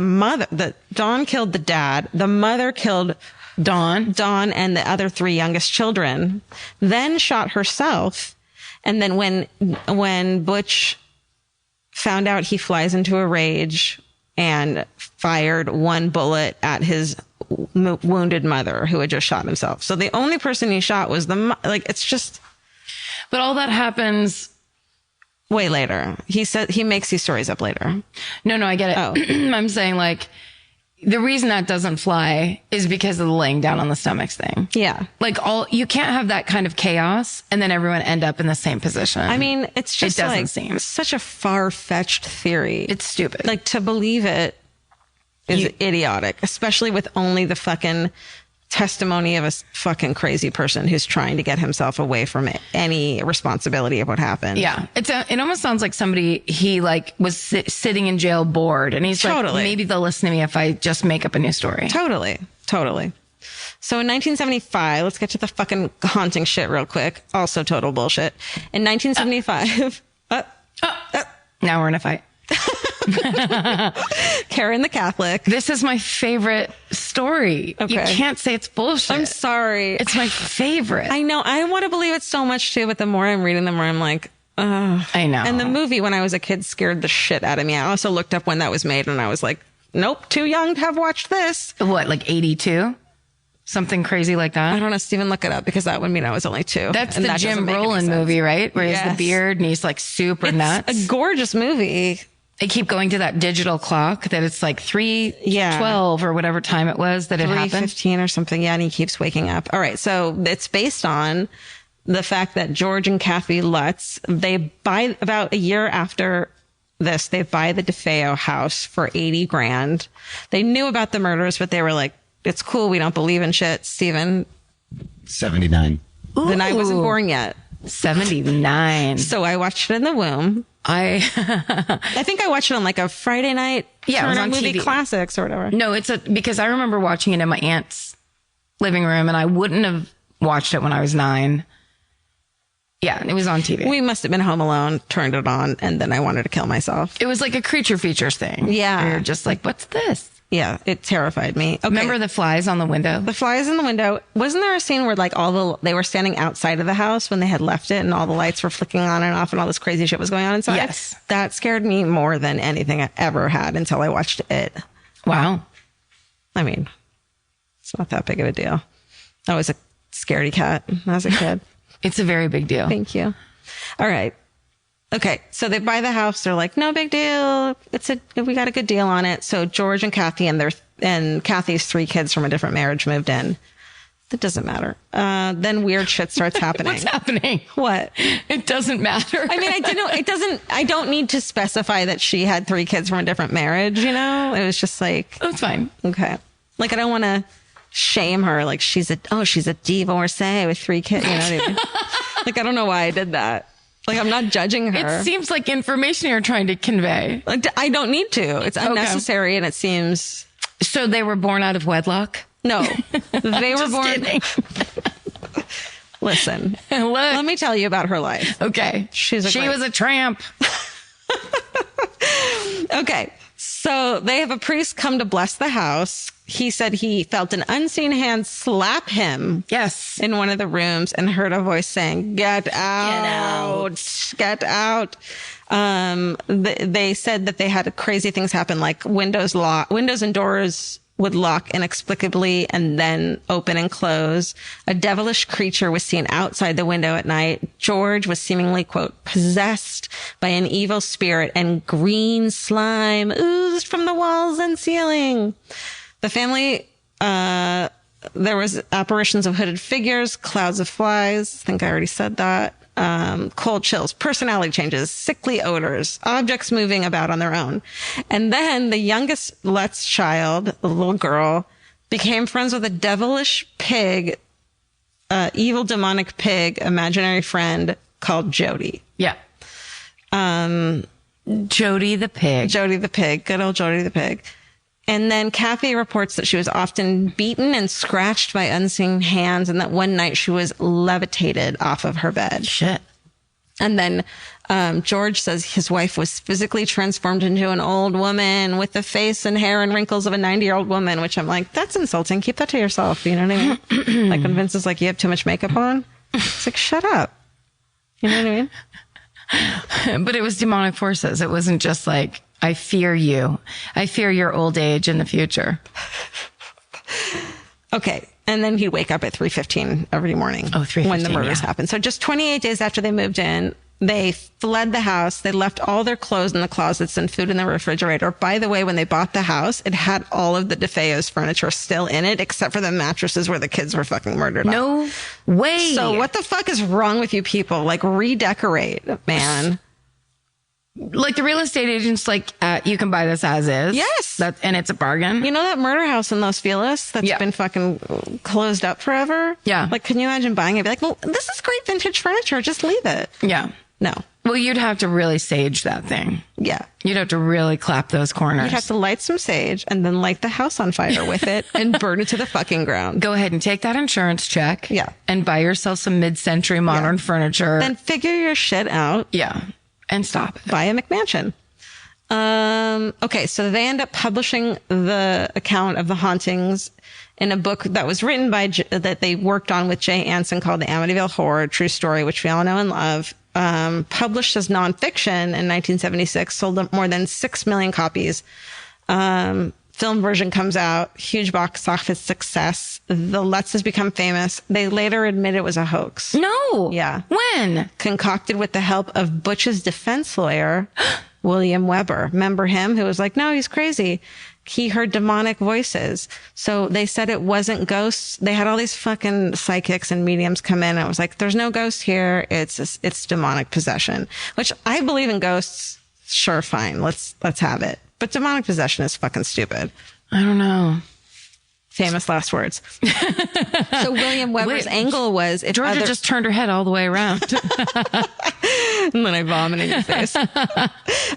Dawn killed the dad, the mother killed Dawn and the other 3 youngest children, then shot herself. And then when Butch found out, he flies into a rage and fired 1 bullet at his wounded mother who had just shot himself. So the only person he shot was it's just. But all that happens way later. He said he makes these stories up later. No, I get it. Oh. I'm saying the reason that doesn't fly is because of the laying down on the stomachs thing. Yeah. You can't have that kind of chaos and then everyone end up in the same position. I mean, it's just it doesn't seem such a far-fetched theory. It's stupid. To believe it is idiotic, especially with only the fucking testimony of a fucking crazy person who's trying to get himself away from any responsibility of what happened. Yeah. It almost sounds like somebody, he was sitting in jail bored and he's totally. Maybe they'll listen to me if I just make up a new story. Totally. So in 1975, let's get to the fucking haunting shit real quick. Also total bullshit. In 1975... Now we're in a fight. Karen the Catholic. This is my favorite story. Okay. You can't say it's bullshit. I'm sorry. It's my favorite. I know. I want to believe it so much too, but the more I'm reading, the more I'm like, ugh. I know. And the movie, when I was a kid, scared the shit out of me. I also looked up when that was made and I was like, nope, too young to have watched this. What, like 82? Something crazy like that? I don't know, Steven, look it up because that would mean I was only 2. That's and the that Jim doesn't make any Brolin sense. movie, right? Where he has Yes. the beard and he's like super nuts. It's a gorgeous movie. They keep going to that digital clock that it's like 3:12 or whatever time it was that it happened. 3:15 or something. Yeah, and he keeps waking up. All right, so it's based on the fact that George and Kathy Lutz, they buy about a year after this, they buy the DeFeo house for $80,000. They knew about the murders, but they were like, it's cool. We don't believe in shit. Steven? 79. Then I wasn't born yet. 79. So I watched it in the womb. I think I watched it on like a Friday night. Yeah, it was Turner on movie TV. classics or whatever. No, because I remember watching it in my aunt's living room and I wouldn't have watched it when I was 9. Yeah, it was on TV. We must have been home alone, turned it on, and then I wanted to kill myself. It was like a creature features thing. Yeah. Where you're just like, what's this? Yeah, it terrified me. Okay. Remember the flies on the window? The flies in the window. Wasn't there a scene where like they were standing outside of the house when they had left it and all the lights were flicking on and off and all this crazy shit was going on inside? Yes. That scared me more than anything I ever had until I watched it. Wow. I mean, it's not that big of a deal. I was a scaredy cat as a kid. It's a very big deal. Thank you. All right. Okay, so they buy the house. They're like, no big deal. We got a good deal on it. So George and Kathy and Kathy's 3 kids from a different marriage moved in. That doesn't matter. Then weird shit starts happening. What's happening? What? It doesn't matter. I mean, I don't need to specify that she had 3 kids from a different marriage, you know? It was just like, That's fine. okay. Like, I don't want to shame her. Like she's a divorcee with 3 kids. You know what I mean? Like, I don't know why I did that. Like, I'm not judging her. It seems like information you're trying to convey. Like, I don't need to. It's unnecessary and it seems... So they were born out of wedlock? No. They were born... Kidding. Listen. Let me tell you about her life. Okay. She was a tramp. Okay. So they have a priest come to bless the house. He said he felt an unseen hand slap him. Yes. In one of the rooms and heard a voice saying, "Get out. Get out." They said that they had crazy things happen, like windows and doors would lock inexplicably and then open and close. A devilish creature was seen outside the window at night. George was seemingly, quote, possessed by an evil spirit, and green slime oozed from the walls and ceiling. The family, there was apparitions of hooded figures, clouds of flies. I think I already said that. Cold chills, personality changes, sickly odors, objects moving about on their own. And then the youngest Lutz child, the little girl, became friends with a devilish pig, evil demonic pig, imaginary friend called Jody. Yeah. Jody the pig. Jody the pig. Good old Jody the pig. And then Kathy reports that she was often beaten and scratched by unseen hands, and that one night she was levitated off of her bed. Shit. And then George says his wife was physically transformed into an old woman with the face and hair and wrinkles of a 90-year-old woman, which I'm like, that's insulting. Keep that to yourself. You know what I mean? Like when Vince is like, you have too much makeup on. It's like, shut up. You know what I mean? But it was demonic forces. It wasn't just like, I fear you. I fear your old age in the future. Okay. And then he'd wake up at 3:15 every morning. Oh, 3:15, when the murders happened. So just 28 days after they moved in, they fled the house. They left all their clothes in the closets and food in the refrigerator. By the way, when they bought the house, it had all of the DeFeo's furniture still in it, except for the mattresses where the kids were fucking murdered. No way. So what the fuck is wrong with you people? Like, redecorate, man. Like the real estate agent's like, you can buy this as is. Yes. And it's a bargain. You know that murder house in Los Feliz that's been fucking closed up forever? Yeah. Like, can you imagine buying it? Be like, well, this is great vintage furniture. Just leave it. Yeah. No. Well, you'd have to really sage that thing. Yeah. You'd have to really clap those corners. You'd have to light some sage and then light the house on fire with it and burn it to the fucking ground. Go ahead and take that insurance check. Yeah. And buy yourself some mid-century modern furniture. Then figure your shit out. Yeah. And stop it. Buy a McMansion. Okay, so they end up publishing the account of the hauntings in a book that was written by, that they worked on with Jay Anson called The Amityville Horror, True Story, which we all know and love. Published as nonfiction in 1976, sold more than 6 million copies. Film version comes out, huge box office success. The Lutz has become famous. They later admit it was a hoax. No. Yeah. When? Concocted with the help of Butch's defense lawyer, William Weber. Remember him? Who was like, no, he's crazy. He heard demonic voices. So they said it wasn't ghosts. They had all these fucking psychics and mediums come in. And it was like, there's no ghosts here. It's demonic possession, which I believe in ghosts. Sure. Fine. Let's have it. But demonic possession is fucking stupid. I don't know. Famous last words. So William Weber's angle was... if Georgia just turned her head all the way around. And then I vomited in your face.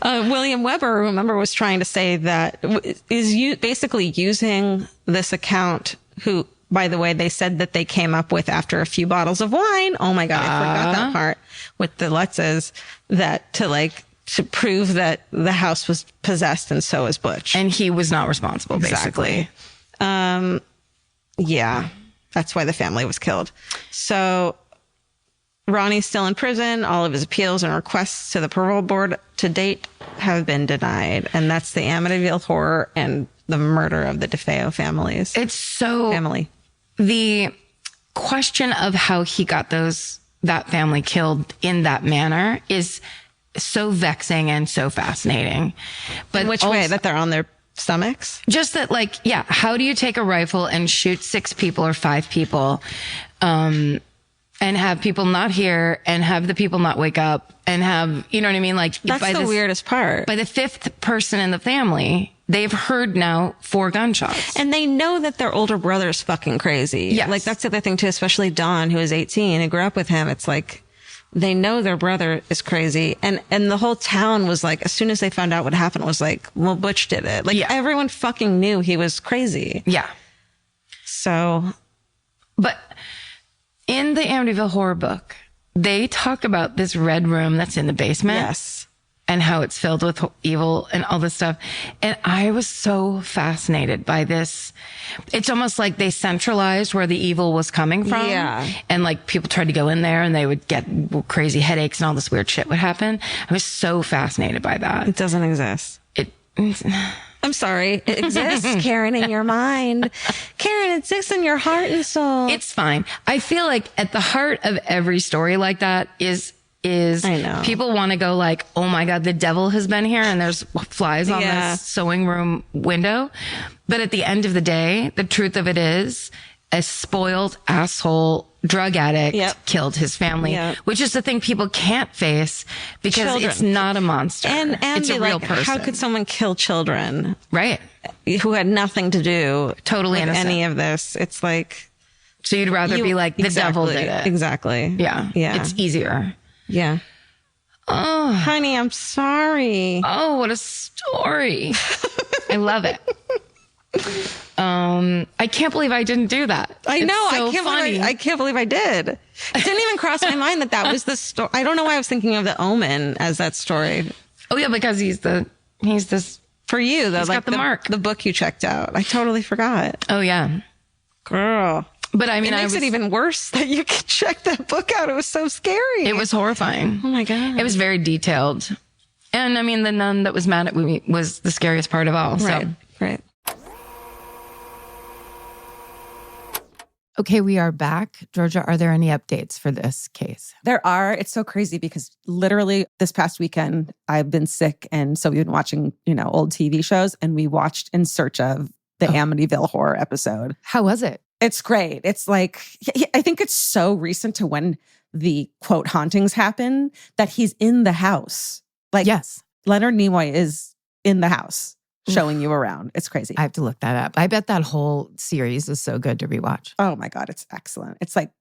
William Weber, remember, was trying to say that is basically using this account, who, by the way, they said that they came up with after a few bottles of wine. Oh my God, I forgot that part with the Lutzes, that to prove that the house was possessed and so was Butch. And he was not responsible, basically. Yeah, that's why the family was killed. So Ronnie's still in prison. All of his appeals and requests to the parole board to date have been denied. And that's the Amityville Horror and the murder of the DeFeo families. It's so... Family. The question of how he got that family killed in that manner is so vexing and so fascinating. But in which way? That they're on their stomachs? Just that, how do you take a rifle and shoot 6 people or 5 people, and have people not hear and have the people not wake up and have, you know what I mean? That's the weirdest part. By the 5th person in the family, they've heard now 4 gunshots. And they know that their older brother is fucking crazy. Yes. That's the other thing too, especially Don, who is 18 and grew up with him. It's like, they know their brother is crazy. And the whole town was like, as soon as they found out what happened, was like, well, Butch did it. Everyone fucking knew he was crazy. Yeah. So. But in the Amityville Horror book, they talk about this red room that's in the basement. Yes. And how it's filled with evil and all this stuff. And I was so fascinated by this. It's almost like they centralized where the evil was coming from. Yeah. And people tried to go in there and they would get crazy headaches and all this weird shit would happen. I was so fascinated by that. It doesn't exist. I'm sorry. It exists, Karen, in your mind. Karen, it exists in your heart and soul. It's fine. I feel like at the heart of every story like that is I know. People want to go oh my God, the devil has been here and there's flies on this sewing room window. But at the end of the day, the truth of it is a spoiled asshole drug addict killed his family, which is the thing people can't face because it's not a monster. And it's a real person. How could someone kill children? Right. Who had nothing to do totally with innocent. any of this. It's like. So you'd rather be the devil did it. Exactly. Yeah. Yeah. It's easier. Yeah. Oh, honey, I'm sorry. Oh, what a story. I love it. I can't believe I didn't do that. I know. So I can't believe I did. It didn't even cross my mind that was the story. I don't know why I was thinking of The Omen as that story. Oh yeah, because he's this for you though. He's got the mark. The book you checked out. I totally forgot. Oh yeah, girl. But I mean, it makes it even worse that you could check that book out. It was so scary. It was horrifying. Oh my God. It was very detailed. And I mean, the nun that was mad at me was the scariest part of all. Right. So. Right. Okay, we are back. Georgia, are there any updates for this case? There are. It's so crazy because literally this past weekend, I've been sick. And so we've been watching, old TV shows, and we watched In Search of the Amityville Horror episode. How was it? It's great. It's I think it's so recent to when the quote hauntings happen that he's in the house. Yes. Leonard Nimoy is in the house showing you around. It's crazy. I have to look that up. I bet that whole series is so good to rewatch. Oh my God, it's excellent. It's like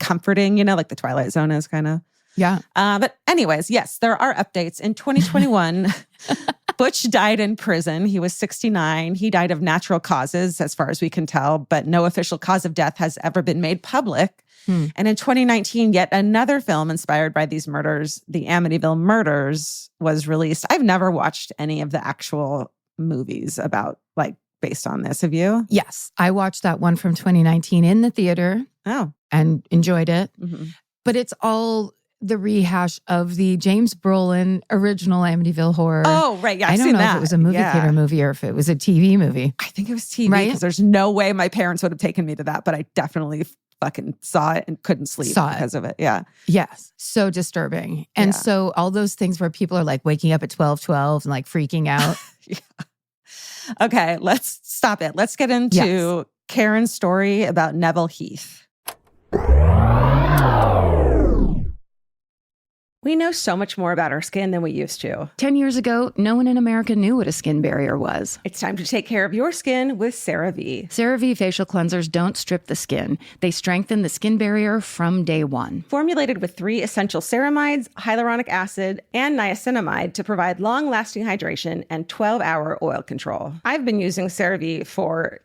comforting, like the Twilight Zone is kind of. Yeah. But anyways, yes, there are updates. In 2021, Butch died in prison. He was 69. He died of natural causes, as far as we can tell, but no official cause of death has ever been made public. And in 2019, yet another film inspired by these murders, The Amityville Murders, was released. I've never watched any of the actual movies about, like, based on this. Have you? Yes. I watched that one from 2019 in the theater. Oh. And enjoyed it. Mm-hmm. But it's all the rehash of the James Brolin original Amityville Horror. Oh, right. Yeah, I don't know if it was a movie theater movie or if it was a TV movie. I think it was TV, right? Because there's no way my parents would have taken me to that, but I definitely fucking saw it and couldn't sleep because of it. Yeah. Yes. So disturbing. And so all those things where people are like waking up at 12:12 and like freaking out. Okay, let's stop it. Let's get into Karen's story about Neville Heath. We know so much more about our skin than we used to. 10 years ago, no one in America knew what a skin barrier was. It's time to take care of your skin with CeraVe. CeraVe facial cleansers don't strip the skin. They strengthen the skin barrier from day one. Formulated with 3 essential ceramides, hyaluronic acid, and niacinamide to provide long-lasting hydration and 12-hour oil control. I've been using CeraVe for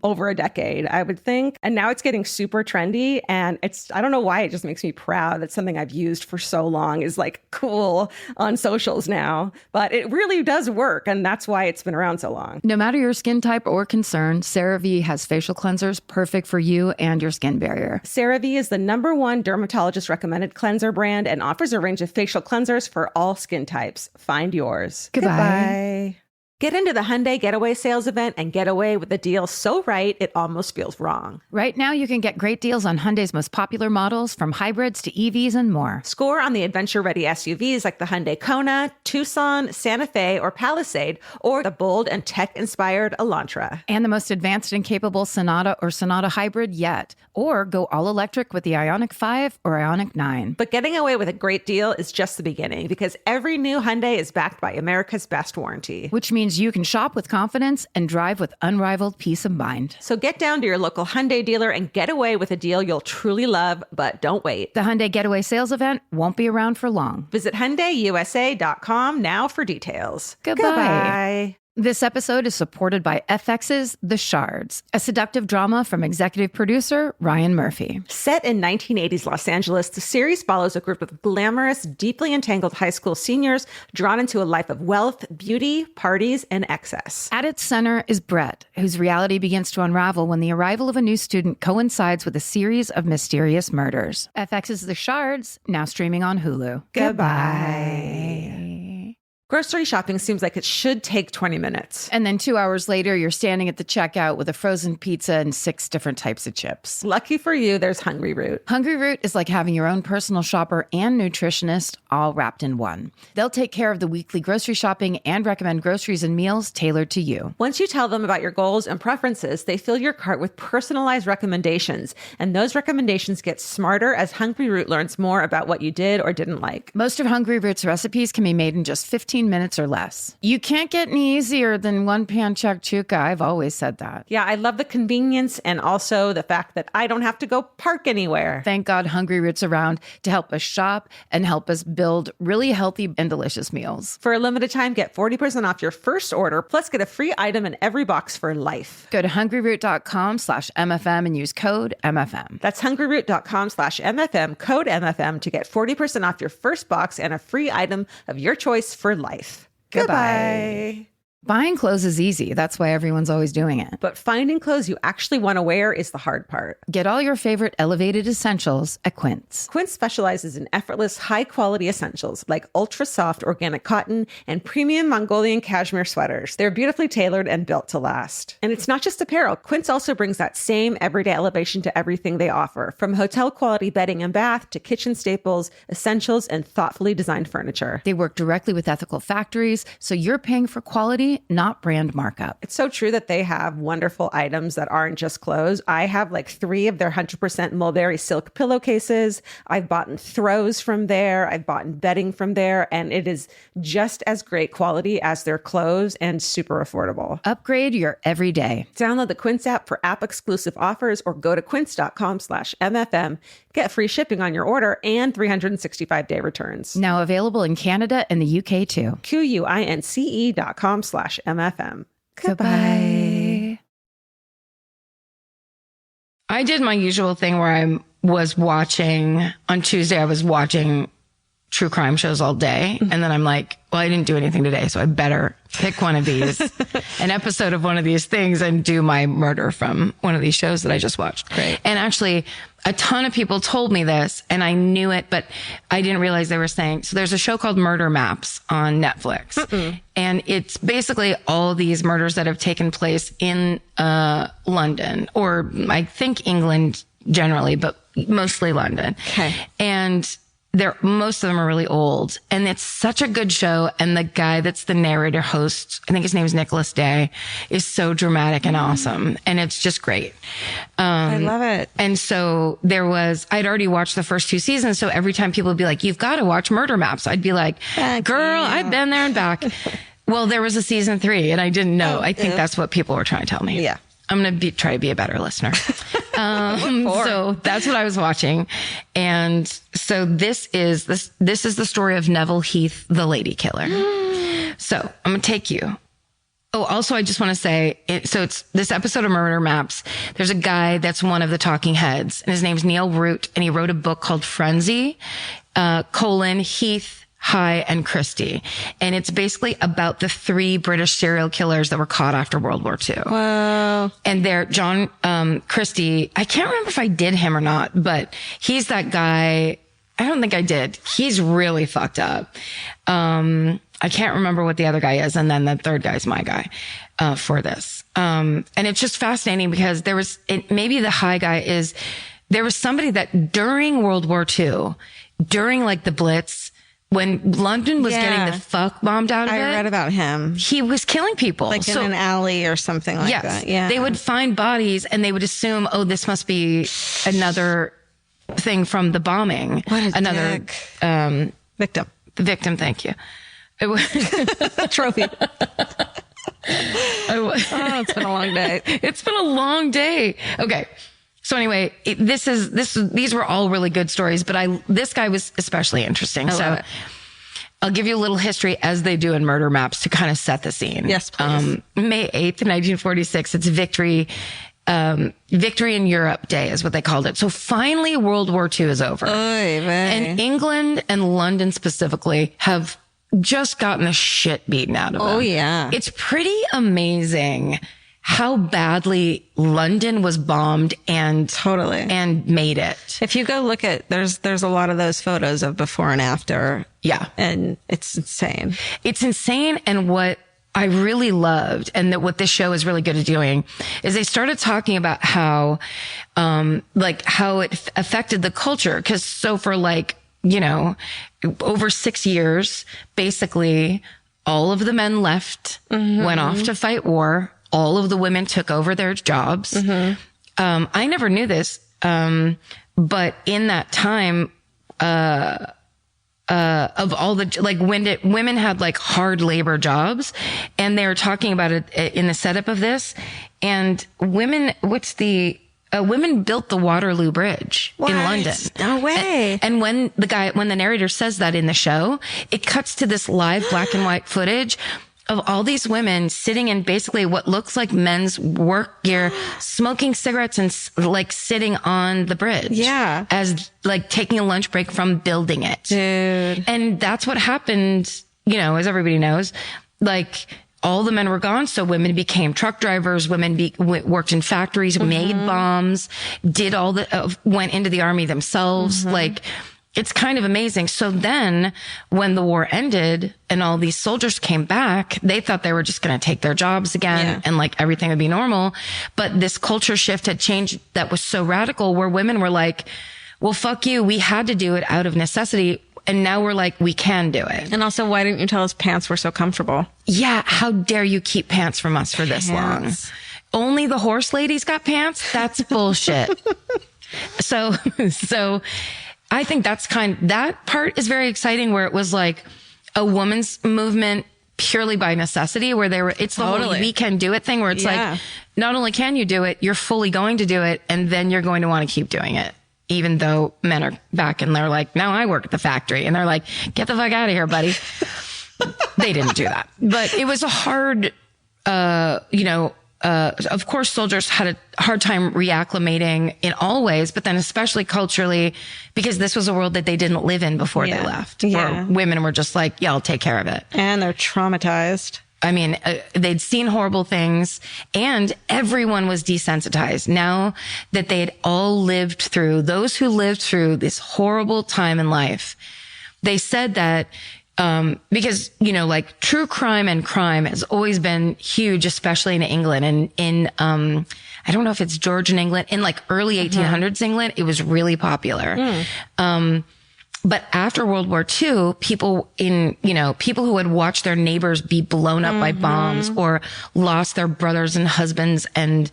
over a decade, I would think. And now it's getting super trendy. And I don't know why, it just makes me proud that something I've used for so long is like cool on socials now. But it really does work. And that's why it's been around so long. No matter your skin type or concern, CeraVe has facial cleansers perfect for you and your skin barrier. CeraVe is the #1 dermatologist recommended cleanser brand and offers a range of facial cleansers for all skin types. Find yours. Goodbye. Get into the Hyundai Getaway sales event and get away with a deal so right, it almost feels wrong. Right now, you can get great deals on Hyundai's most popular models, from hybrids to EVs and more. Score on the adventure-ready SUVs like the Hyundai Kona, Tucson, Santa Fe, or Palisade, or the bold and tech-inspired Elantra. And the most advanced and capable Sonata or Sonata hybrid yet. Or go all-electric with the Ioniq 5 or Ioniq 9. But getting away with a great deal is just the beginning, because every new Hyundai is backed by America's best warranty. Which means you can shop with confidence and drive with unrivaled peace of mind. So get down to your local Hyundai dealer and get away with a deal you'll truly love, but don't wait. The Hyundai Getaway sales event won't be around for long. Visit HyundaiUSA.com now for details. Goodbye. This episode is supported by FX's The Shards, a seductive drama from executive producer Ryan Murphy. Set in 1980s Los Angeles, the series follows a group of glamorous, deeply entangled high school seniors drawn into a life of wealth, beauty, parties, and excess. At its center is Brett, whose reality begins to unravel when the arrival of a new student coincides with a series of mysterious murders. FX's The Shards, now streaming on Hulu. Goodbye. Grocery shopping seems like it should take 20 minutes. And then 2 hours later, you're standing at the checkout with a frozen pizza and 6 different types of chips. Lucky for you, there's Hungry Root. Hungry Root is like having your own personal shopper and nutritionist all wrapped in one. They'll take care of the weekly grocery shopping and recommend groceries and meals tailored to you. Once you tell them about your goals and preferences, they fill your cart with personalized recommendations. And those recommendations get smarter as Hungry Root learns more about what you did or didn't like. Most of Hungry Root's recipes can be made in just 15 minutes or less. You can't get any easier than one pan shakshuka. I've always said that. Yeah, I love the convenience and also the fact that I don't have to go park anywhere. Thank God Hungry Root's around to help us shop and help us build really healthy and delicious meals. For a limited time, get 40% off your first order, plus get a free item in every box for life. Go to hungryroot.com/MFM and use code MFM. That's hungryroot.com/MFM, code MFM to get 40% off your first box and a free item of your choice for life. Goodbye. Buying clothes is easy. That's why everyone's always doing it. But finding clothes you actually want to wear is the hard part. Get all your favorite elevated essentials at Quince. Quince specializes in effortless, high-quality essentials like ultra-soft organic cotton and premium Mongolian cashmere sweaters. They're beautifully tailored and built to last. And it's not just apparel. Quince also brings that same everyday elevation to everything they offer, from hotel-quality bedding and bath to kitchen staples, essentials, and thoughtfully designed furniture. They work directly with ethical factories, so you're paying for quality quality, not brand markup. It's so true that they have wonderful items that aren't just clothes. I have like 3 of their 100% mulberry silk pillowcases. I've bought throws from there. I've bought bedding from there. And it is just as great quality as their clothes and super affordable. Upgrade your everyday. Download the Quince app for app-exclusive offers or go to quince.com/MFM. Get free shipping on your order and 365-day returns. Now available in Canada and the UK too. QUINCE.com/MFM. Goodbye. I did my usual thing where I was watching, on Tuesday, I was watching true crime shows all day. And then I'm like, well, I didn't do anything today, so I better pick one of these, an episode of one of these things, and do my murder from one of these shows that I just watched. Great. And actually, a ton of people told me this, and I knew it, but I didn't realize they were saying, so there's a show called Murder Maps on Netflix. And it's basically all these murders that have taken place in London, or I think England generally, but mostly London. Okay. And most of them are really old, and it's such a good show. And the guy that's the narrator host, I think his name is Nicholas Day, is so dramatic and awesome. And it's just great. I love it. And so I'd already watched the first 2 seasons. So every time people would be like, you've got to watch Murder Maps, I'd be like, girl, I've been there and back. Well, there was a season 3 and I didn't know. I think that's what people were trying to tell me. Yeah. I'm going to try to be a better listener. So that's what I was watching. And so this is the story of Neville Heath, the lady killer. So I'm going to take you. Oh, also, I just want to say, it's this episode of Murder Maps. There's a guy that's one of the talking heads, and his name's Neil Root, and he wrote a book called Frenzy, Heath, High, and Christie. And it's basically about the 3 British serial killers that were caught after World War II. Wow. And John Christie, I can't remember if I did him or not, but he's that guy. I don't think I did. He's really fucked up. I can't remember what the other guy is. And then the third guy's my guy for this. And it's just fascinating because maybe the high guy there was somebody that during World War II, during like the Blitz, when London was getting the fuck bombed out of it. I read about him. He was killing people. Like in an alley or something like that. Yeah. They would find bodies and they would assume, oh, this must be another thing from the bombing. What a another dick. Victim. Victim, thank you. It was trophy. It's been a long day. It's been a long day. Okay. So anyway, these were all really good stories, but this guy was especially interesting. So I'll give you a little history as they do in Murder Maps to kind of set the scene. Yes, please. May 8th, 1946, it's Victory in Europe Day is what they called it. So finally World War II is over. And England and London specifically have just gotten the shit beaten out of them. Oh yeah. It's pretty amazing how badly London was bombed and made it. If you go look at, there's a lot of those photos of before and after. Yeah. And it's insane. It's insane. And what I really loved, and that what this show is really good at doing, is they started talking about how it affected the culture. Cause so for over 6 years, basically all of the men left, went off to fight war. All of the women took over their jobs. I never knew this. But in that time, of all the, women had hard labor jobs, and they were talking about it in the setup of this, and women built the Waterloo Bridge in London. No way. And when the narrator says that in the show, it cuts to this live black and white footage of all these women sitting in basically what looks like men's work gear, smoking cigarettes and sitting on the bridge. Yeah. As taking a lunch break from building it. Dude. And that's what happened, as everybody knows, all the men were gone. So women became truck drivers. Women worked in factories, made bombs, went into the army themselves. It's kind of amazing. So then when the war ended and all these soldiers came back, they thought they were just going to take their jobs again and everything would be normal. But this culture shift had changed that was so radical where women were like, well, fuck you. We had to do it out of necessity. And now we're like, we can do it. And also, why didn't you tell us pants were so comfortable? Yeah. How dare you keep pants from us for this long? Only the horse ladies got pants? That's bullshit. So I think that part is very exciting, where it was like a woman's movement purely by necessity, where it's the whole we can do it thing, where it's like, not only can you do it, you're fully going to do it, and then you're going to want to keep doing it. Even though men are back and they're like, no, I work at the factory. And they're like, get the fuck out of here, buddy. They didn't do that. But it was a hard, of course, soldiers had a hard time reacclimating in all ways, but then especially culturally, because this was a world that they didn't live in before they left. Where women were just like, yeah, I'll take care of it. And they're traumatized. I mean, they'd seen horrible things, and everyone was desensitized. Now that they'd all lived through, those who lived through this horrible time in life, they said that, because, like true crime and crime has always been huge, especially in England. And in, I don't know if it's Georgian England, in like early 1800s England, it was really popular. But after World War II, people who had watched their neighbors be blown up by bombs or lost their brothers and husbands and,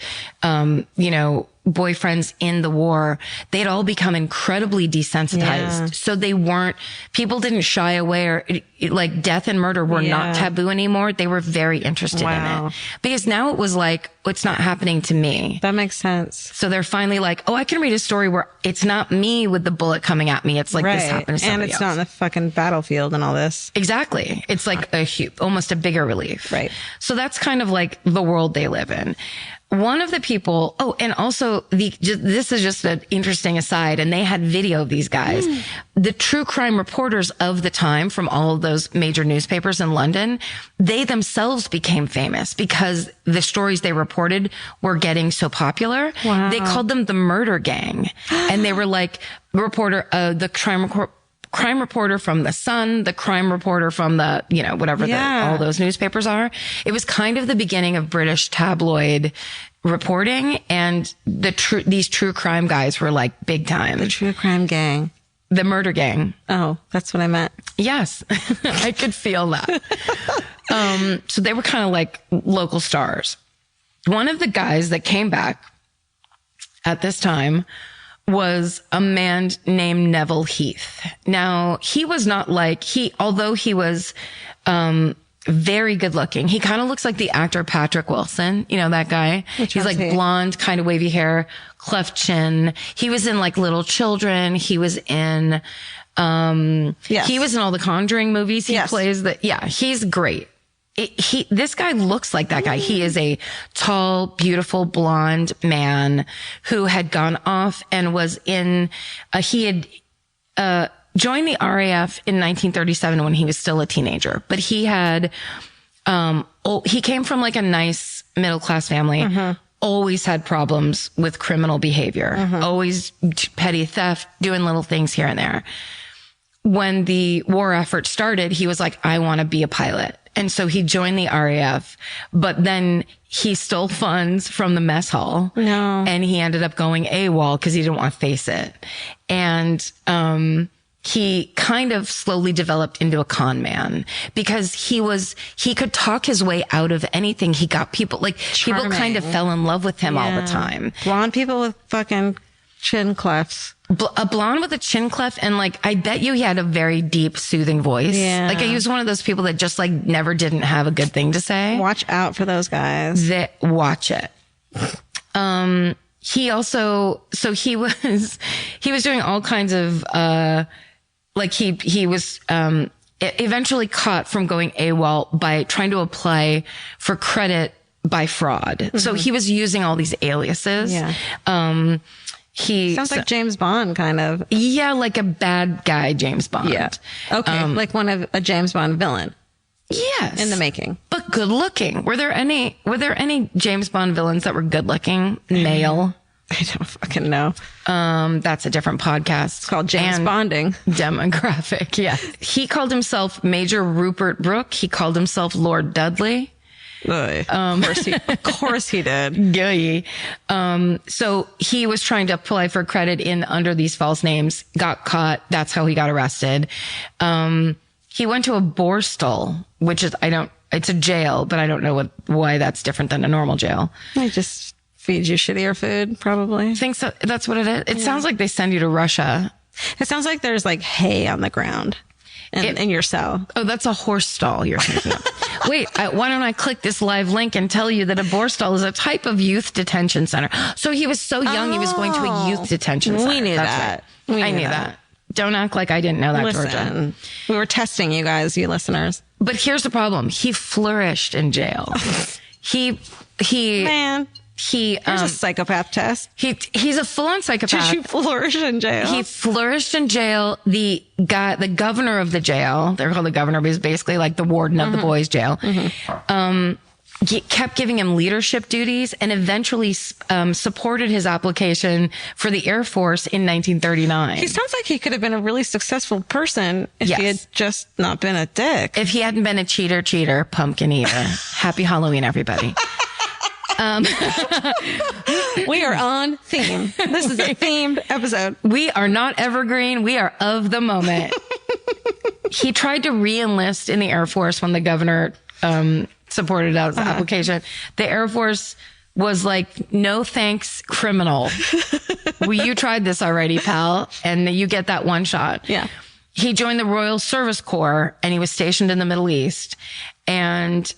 boyfriends in the war, they'd all become incredibly desensitized. So people didn't shy away, or like death and murder were not taboo anymore. They were very interested in it, because now it was like, it's not happening to me. That makes sense. So they're finally like, oh, I can read a story where it's not me with the bullet coming at me. It's like this happened to somebody and it's not in the fucking battlefield and all this. Exactly. It's like almost a bigger relief. Right. So that's kind of like the world they live in. One of the people, and also this is just an interesting aside, and they had video of these guys. The true crime reporters of the time from all of those major newspapers in London, they themselves became famous because the stories they reported were getting so popular. Wow. They called them the murder gang. And they were like the crime reporter from the Sun, the crime reporter from the, whatever all those newspapers are. It was kind of the beginning of British tabloid reporting, and these true crime guys were like big time. The true crime gang. The murder gang. Oh, that's what I meant. Yes. I could feel that. So they were kind of like local stars. One of the guys that came back at this time was a man named Neville Heath. Now, he was not although he was, very good looking. He kind of looks like the actor Patrick Wilson. You know, that guy. He's like blonde, kind of wavy hair, cleft chin. He was in like Little Children. He was in, he was in all the Conjuring movies. He plays he's great. This guy looks like that guy. He is a tall, beautiful, blonde man who had gone off and was in, he had, joined the RAF in 1937 when he was still a teenager, but he had, he came from like a nice middle class family, always had problems with criminal behavior, always petty theft, doing little things here and there. When the war effort started, he was like, I want to be a pilot. And so he joined the RAF, but then he stole funds from the mess hall. No. And he ended up going AWOL because he didn't want to face it. And, he kind of slowly developed into a con man because he could talk his way out of anything. He got people people kind of fell in love with him all the time. Blonde people with fucking chin clefts. A blonde with a chin cleft. And like, I bet you he had a very deep, soothing voice. Yeah. Like he was one of those people that just like never didn't have a good thing to say. Watch out for those guys. Watch it. He also, he was doing all kinds of, he was eventually caught from going AWOL by trying to apply for credit by fraud. So he was using all these aliases. Yeah. He sounds like James Bond, kind of. Yeah, like a bad guy James Bond. Yeah. Okay, like a James Bond villain. Yes. In the making. But good looking. Were there any James Bond villains that were good looking? Male? I don't fucking know. That's a different podcast. It's called James Bonding. Demographic, yeah. He called himself Major Rupert Brooke. He called himself Lord Dudley. Of course he did. Gay. So he was trying to apply for credit under these false names, got caught. That's how he got arrested. He went to a Borstal, which is, it's a jail, but I don't know why that's different than a normal jail. They just feed you shittier food, probably. I think so. That's what it is. It sounds like they send you to Russia. It sounds like there's like hay on the ground in your cell. Oh, that's a horse stall you're thinking of. Wait, why don't I click this live link and tell you that a Borstal is a type of youth detention center. So he was so young, he was going to a youth detention center. We knew that. Right. I knew that. Don't act like I didn't know that, Listen, Georgia. We were testing you guys, you listeners. But here's the problem. He flourished in jail. Man. Here's a psychopath test. He's a full-on psychopath. Did you flourish in jail? He flourished in jail. The governor of the jail, they're called the governor, but he's basically like the warden of the boys' jail. He kept giving him leadership duties and eventually supported his application for the Air Force in 1939. He sounds like he could have been a really successful person if he had just not been a dick. If he hadn't been a cheater, pumpkin eater. Happy Halloween, everybody. We are on theme. This is a themed episode. We are not evergreen. We are of the moment. He tried to re-enlist in the Air Force when the governor supported his application. The Air Force was like, no thanks, criminal. You tried this already, pal, and you get that one shot. Yeah. He joined the Royal Service Corps and he was stationed in the Middle East. And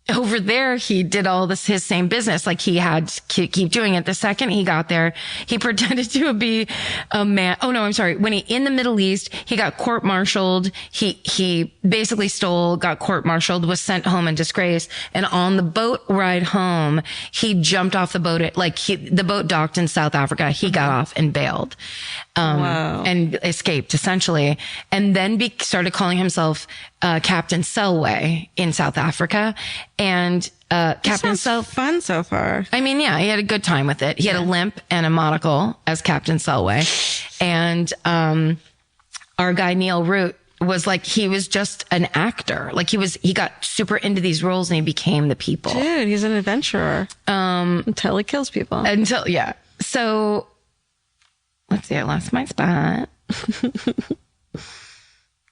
over there, he did all this, his same business. Like he had to keep doing it. The second he got there, he pretended to be a man. Oh no, I'm sorry. When in the Middle East, he got court-martialed. He basically got court-martialed, was sent home in disgrace. And on the boat ride home, he jumped off the boat. The boat docked in South Africa. He got off and bailed. And escaped essentially. And then started calling himself, Captain Selway in South Africa. And, Captain Selway. Fun so far. I mean, yeah, he had a good time with it. He had a limp and a monocle as Captain Selway. And, our guy, Neil Root, was like, he was just an actor. Like he got super into these roles and he became the people. Dude, he's an adventurer. Until he kills people. So, let's see, I lost my spot.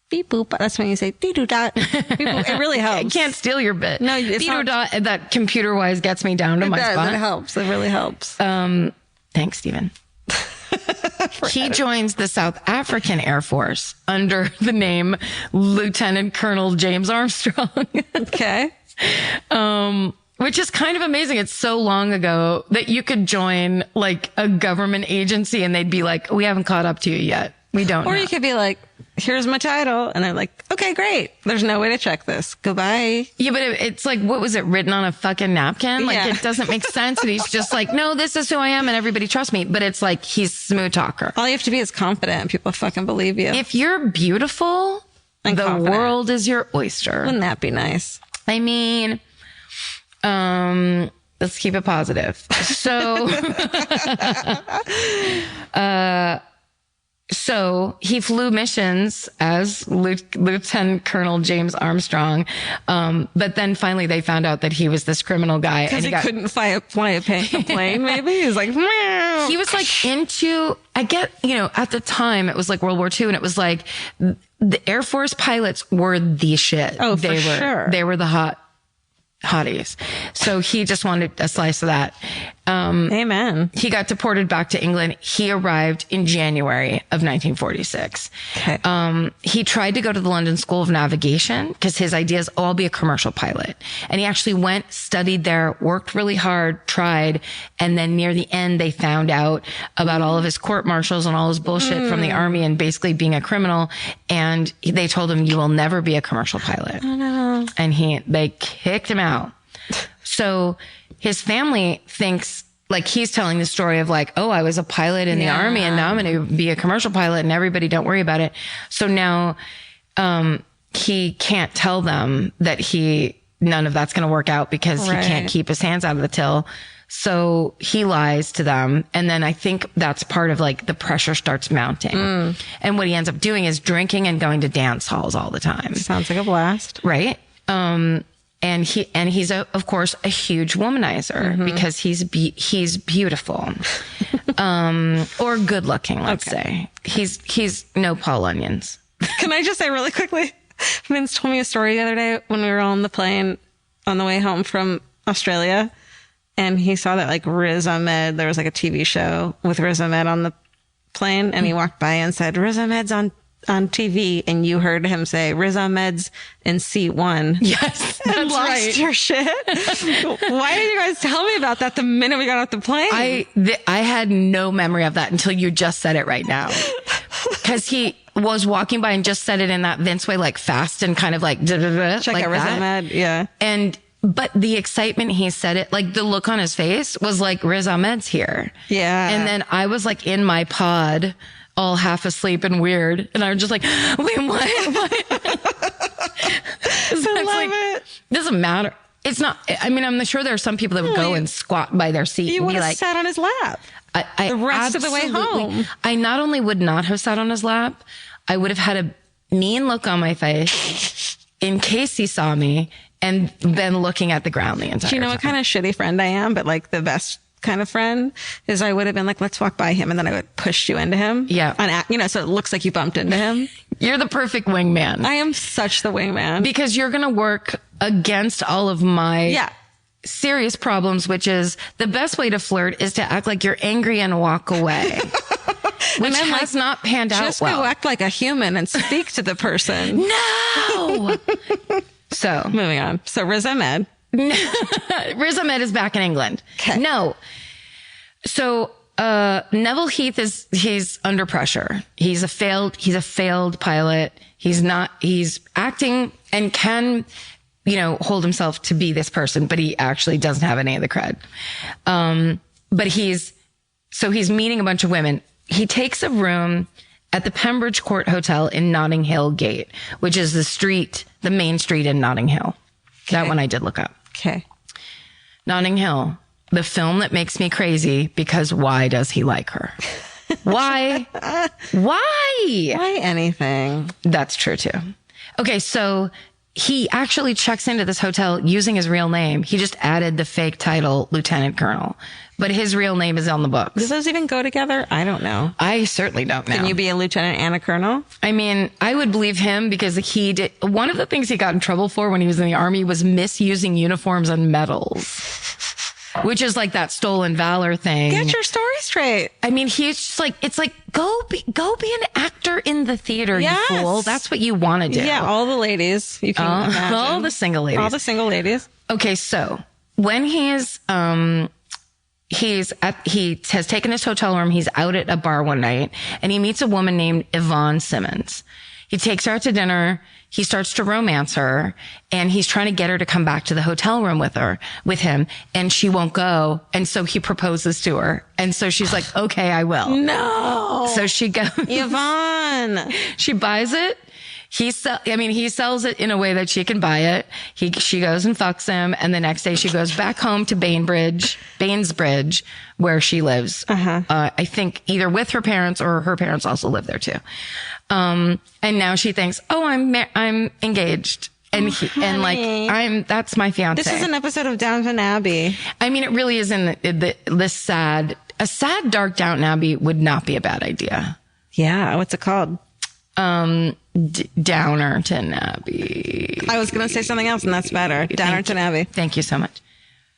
Beep boop. That's when you say dee doo dot. It really helps. I can't steal your bit. No, it's not. Dot, that computer wise gets me down to my spot. It helps. It really helps. Thanks, Stephen. He joins the South African Air Force under the name Lieutenant Colonel James Armstrong. Okay. Which is kind of amazing. It's so long ago that you could join like a government agency and they'd be like, we haven't caught up to you yet. We don't know. You could be like, here's my title. And they're like, okay, great. There's no way to check this. Goodbye. Yeah, but it's like, what was it written on a fucking napkin? Like it doesn't make sense. And he's just like, no, this is who I am and everybody trusts me. But it's like, he's smooth talker. All you have to be is confident. People fucking believe you. If you're beautiful, and the world is your oyster. Wouldn't that be nice? I mean, let's keep it positive. So, so he flew missions as Lieutenant Colonel James Armstrong. But then finally they found out that he was this criminal guy. Because he couldn't fly a plane, maybe? He was like, meow. He was like at the time it was like World War II and it was like the Air Force pilots were the shit. Oh, for sure. They were the hotties. So he just wanted a slice of that. Amen. He got deported back to England. He arrived in January of 1946. Okay. He tried to go to the London School of Navigation because his idea is, I'll be a commercial pilot. And he actually went, studied there, worked really hard, tried. And then near the end, they found out about all of his court martials and all his bullshit from the army and basically being a criminal. And they told him, you will never be a commercial pilot. Oh, no. And they kicked him out. So his family thinks, like, he's telling the story of like, oh, I was a pilot in the army and now I'm going to be a commercial pilot and everybody don't worry about it. So now, he can't tell them that none of that's going to work out because he can't keep his hands out of the till. So he lies to them. And then I think that's part of like the pressure starts mounting. And what he ends up doing is drinking and going to dance halls all the time. Sounds like a blast. Right. And he's of course a huge womanizer because he's beautiful, or good looking. Let's say he's no Paul Onions. Can I just say really quickly? Vince told me a story the other day when we were on the plane on the way home from Australia, and he saw that like Riz Ahmed, there was like a TV show with Riz Ahmed on the plane, and he walked by and said, Riz Ahmed's on TV, and you heard him say Riz Ahmed's in seat 1. Yes, and lost right. your shit. Why did you guys tell me about that the minute we got off the plane? I had no memory of that until you just said it right now, because he was walking by and just said it in that Vince way, like fast and kind of like check like out Riz that. Ahmed, yeah. But the excitement he said it, like the look on his face was like Riz Ahmed's here. Yeah. And then I was like in my pod, all half asleep and weird. And I was just like, wait, what? I love it. Doesn't matter. It's not, I mean, I'm sure there are some people that would go and squat by their seat You and would be have like, sat on his lap. I the rest of the way home. I not only would not have sat on his lap, I would have had a mean look on my face in case he saw me and then looking at the ground the entire time. Do you know what kind of shitty friend I am? But like the best kind of friend is I would have been like, let's walk by him. And then I would push you into him. Yeah. So it looks like you bumped into him. You're the perfect wingman. I am such the wingman. Because you're going to work against all of my serious problems, which is the best way to flirt is to act like you're angry and walk away. Which has not panned out well. Just go act like a human and speak to the person. No! So, moving on. So Riz Ahmed. Riz Ahmed is back in England. Okay. No. So, Neville Heath he's under pressure. He's a failed pilot. He's acting and can, hold himself to be this person, but he actually doesn't have any of the cred. But he's meeting a bunch of women. He takes a room at the Pembridge Court Hotel in Notting Hill Gate, which is the main street in Notting Hill. Okay. That one I did look up. Okay. Notting Hill, the film that makes me crazy because why does he like her? Why? Why anything? That's true too. Okay, so he actually checks into this hotel using his real name. He just added the fake title, Lieutenant Colonel. But his real name is on the books. Do those even go together? I don't know. I certainly don't know. Can you be a lieutenant and a colonel? I mean, I would believe him because he did. One of the things he got in trouble for when he was in the army was misusing uniforms and medals, which is like that stolen valor thing. Get your story straight. I mean, he's just like, it's like, go be an actor in the theater, yes. You fool. That's what you want to do. Yeah, all the ladies. You can imagine. All the single ladies. All the single ladies. Okay, so when he has taken his hotel room. He's out at a bar one night and he meets a woman named Yvonne Simmons. He takes her out to dinner. He starts to romance her and he's trying to get her to come back to the hotel room with him. And she won't go. And so he proposes to her. And so she's like, okay, I will. No. So she goes, Yvonne. She buys it. He sells it in a way that she can buy it. She goes and fucks him. And the next day she goes back home to Banesbridge, where she lives. I think either with her parents or her parents also live there too. And now she thinks, oh, I'm engaged. And that's my fiance. This is an episode of Downton Abbey. I mean, it really is in a sad, dark Downton Abbey would not be a bad idea. Yeah. What's it called? Downerton Abbey. I was going to say something else and that's better. Downerton Abbey. Thank you so much.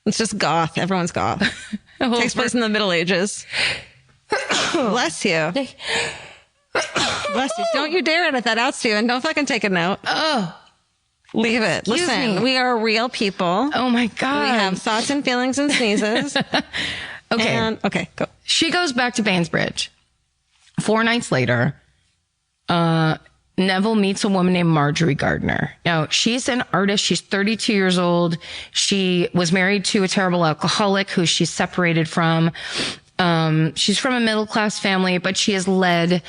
It's just goth. Everyone's goth. Takes place in the Middle Ages. Bless you. Bless you. Don't you dare edit that out, Steven. Don't fucking take a note. Oh. Leave it. Excuse Listen, me. we are real people. Oh my God. We have thoughts and feelings and sneezes. Okay. Okay, go. She goes back to Banesbridge. 4 nights later, Neville meets a woman named Marjorie Gardner. Now, she's an artist. She's 32 years old. She was married to a terrible alcoholic who she's separated from. She's from a middle-class family, but she has led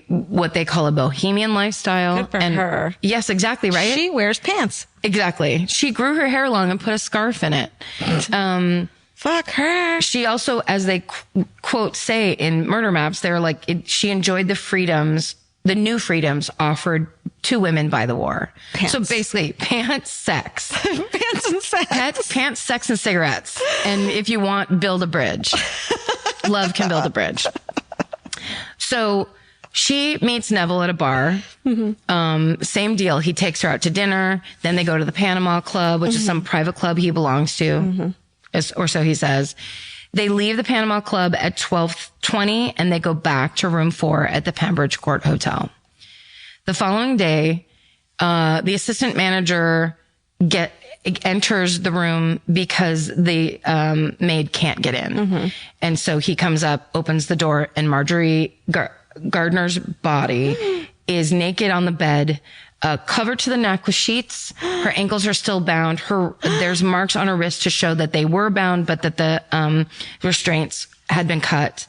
what they call a bohemian lifestyle. Good for her. Yes, exactly, right? She wears pants. Exactly. She grew her hair long and put a scarf in it. Fuck her. She also, as they quote say in Murder Maps, they're like, she enjoyed the new freedoms offered two women by the war. Pants. So basically, pants, sex. Pants and sex. Pants, sex, and cigarettes. And if you want, build a bridge. Love can build a bridge. So she meets Neville at a bar. Same deal. He takes her out to dinner. Then they go to the Panama Club, which is some private club he belongs to, or so he says. They leave the Panama Club at 12:20 and they go back to room 4 at the Pembridge Court Hotel. The following day, the assistant manager enters the room because the maid can't get in. And so he comes up, opens the door, and Marjorie Gardner's body is naked on the bed, covered to the neck with sheets. Her ankles are still bound. There's marks on her wrist to show that they were bound, but that the restraints had been cut.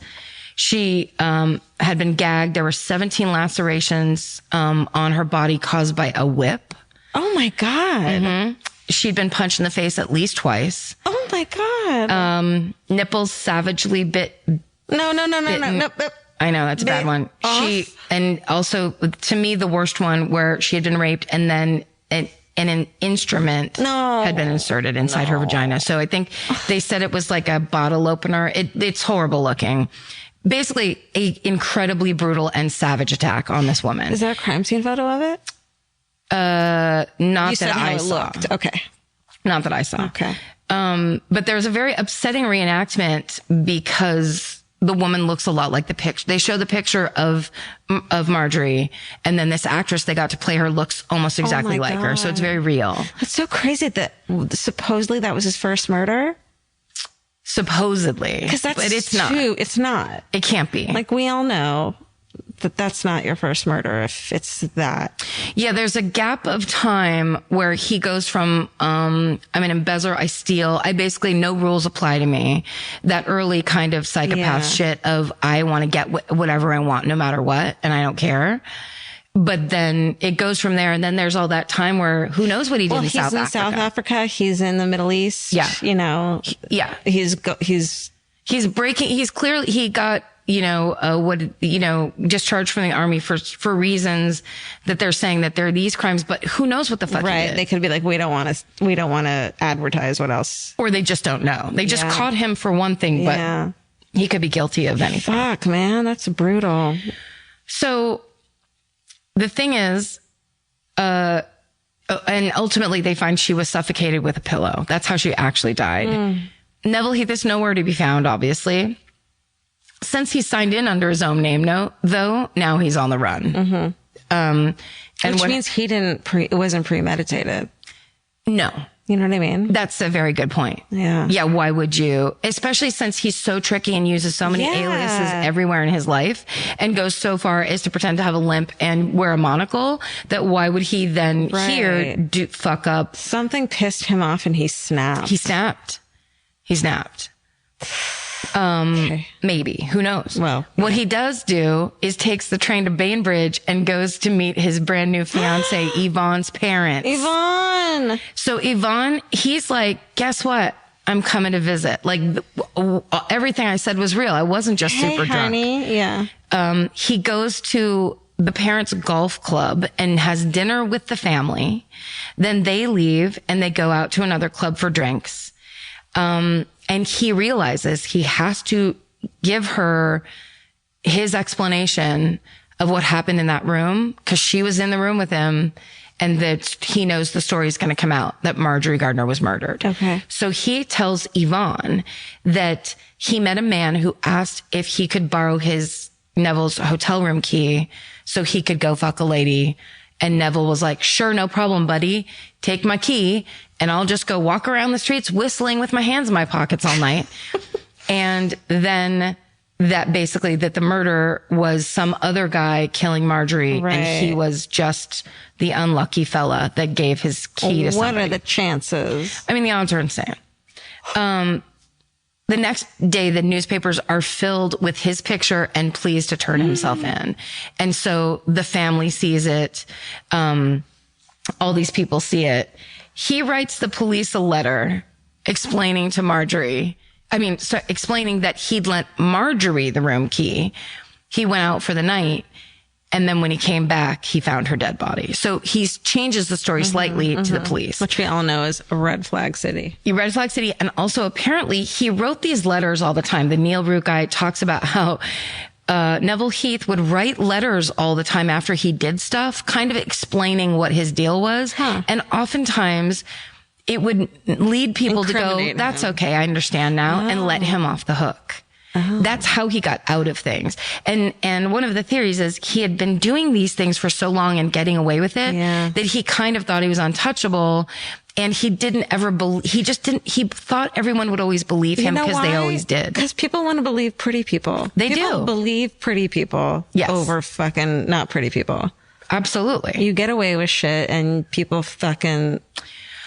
She had been gagged. There were 17 lacerations on her body caused by a whip. Oh my God. She'd been punched in the face at least twice. Oh my God. Nipples savagely bit. No. I know, that's a bad one. And also, to me, the worst one where she had been raped and then an instrument had been inserted inside her vagina. So I think they said it was like a bottle opener. It's horrible looking. Basically, a incredibly brutal and savage attack on this woman. Is there a crime scene photo of it? Not that I saw. Looked. Okay. Not that I saw. Okay. But there's a very upsetting reenactment because the woman looks a lot like the picture. They show the picture of Marjorie, and then this actress they got to play her looks almost exactly like her. So it's very real. That's so crazy that supposedly that was his first murder. Supposedly. Because that's but it's true. not. It's not. It can't be. Like, we all know that that's not your first murder if it's that. Yeah, there's a gap of time where he goes from, I'm an embezzler, I steal, I basically, no rules apply to me. That early kind of psychopath shit of I want to get whatever I want no matter what, and I don't care. But then it goes from there, and then there's all that time where who knows what he did in South Africa. He's in South Africa. He's in the Middle East. Yeah. You know. Yeah. He's breaking, he got, discharged from the army for reasons that they're saying that there are these crimes, but who knows what the fuck he did. They could be like, we don't want to advertise what else. Or they just don't know. They just caught him for one thing, but he could be guilty of anything. Fuck, man. That's brutal. So the thing is, and ultimately they find she was suffocated with a pillow. That's how she actually died. Neville Heath is nowhere to be found, obviously. Since he signed in under his own name, though, now he's on the run. Which means it wasn't premeditated. No. You know what I mean? That's a very good point. Yeah. Yeah. Why would you? Especially since he's so tricky and uses so many aliases everywhere in his life and goes so far as to pretend to have a limp and wear a monocle, that why would he then fuck up? Something pissed him off and he snapped. He snapped. Maybe. Who knows? Well, what he does do is takes the train to Bainbridge and goes to meet his brand new fiance, Yvonne's parents. Yvonne! So Yvonne, he's like, guess what? I'm coming to visit. Like, everything I said was real. I wasn't just super honey. drunk. Yeah. He goes to the parents' golf club and has dinner with the family. Then they leave and they go out to another club for drinks. And he realizes he has to give her his explanation of what happened in that room, because she was in the room with him, and that he knows the story is going to come out that Marjorie Gardner was murdered. Okay. So he tells Yvonne that he met a man who asked if he could borrow Neville's hotel room key so he could go fuck a lady. And Neville was like, sure, no problem, buddy. Take my key and I'll just go walk around the streets whistling with my hands in my pockets all night. And then that the murder was some other guy killing Marjorie. Right. And he was just the unlucky fella that gave his key to somebody. What are the chances? I mean, the odds are insane. The next day, the newspapers are filled with his picture and pleas to turn himself in. And so the family sees it. All these people see it. He writes the police a letter explaining to explaining that he'd lent Marjorie the room key. He went out for the night And then when he came back, he found her dead body. So he changes the story slightly to the police. Which we all know is a red flag city. Red flag city. And also apparently he wrote these letters all the time. The Neil Root guy talks about how Neville Heath would write letters all the time after he did stuff, kind of explaining what his deal was. And oftentimes it would lead people to go, that's okay, I understand now, and let him off the hook. That's how he got out of things. And one of the theories is he had been doing these things for so long and getting away with it that he kind of thought he was untouchable. And he didn't ever he thought everyone would always believe him because they always did. Because people want to believe pretty people. People believe pretty people over fucking not pretty people. Absolutely. You get away with shit and people fucking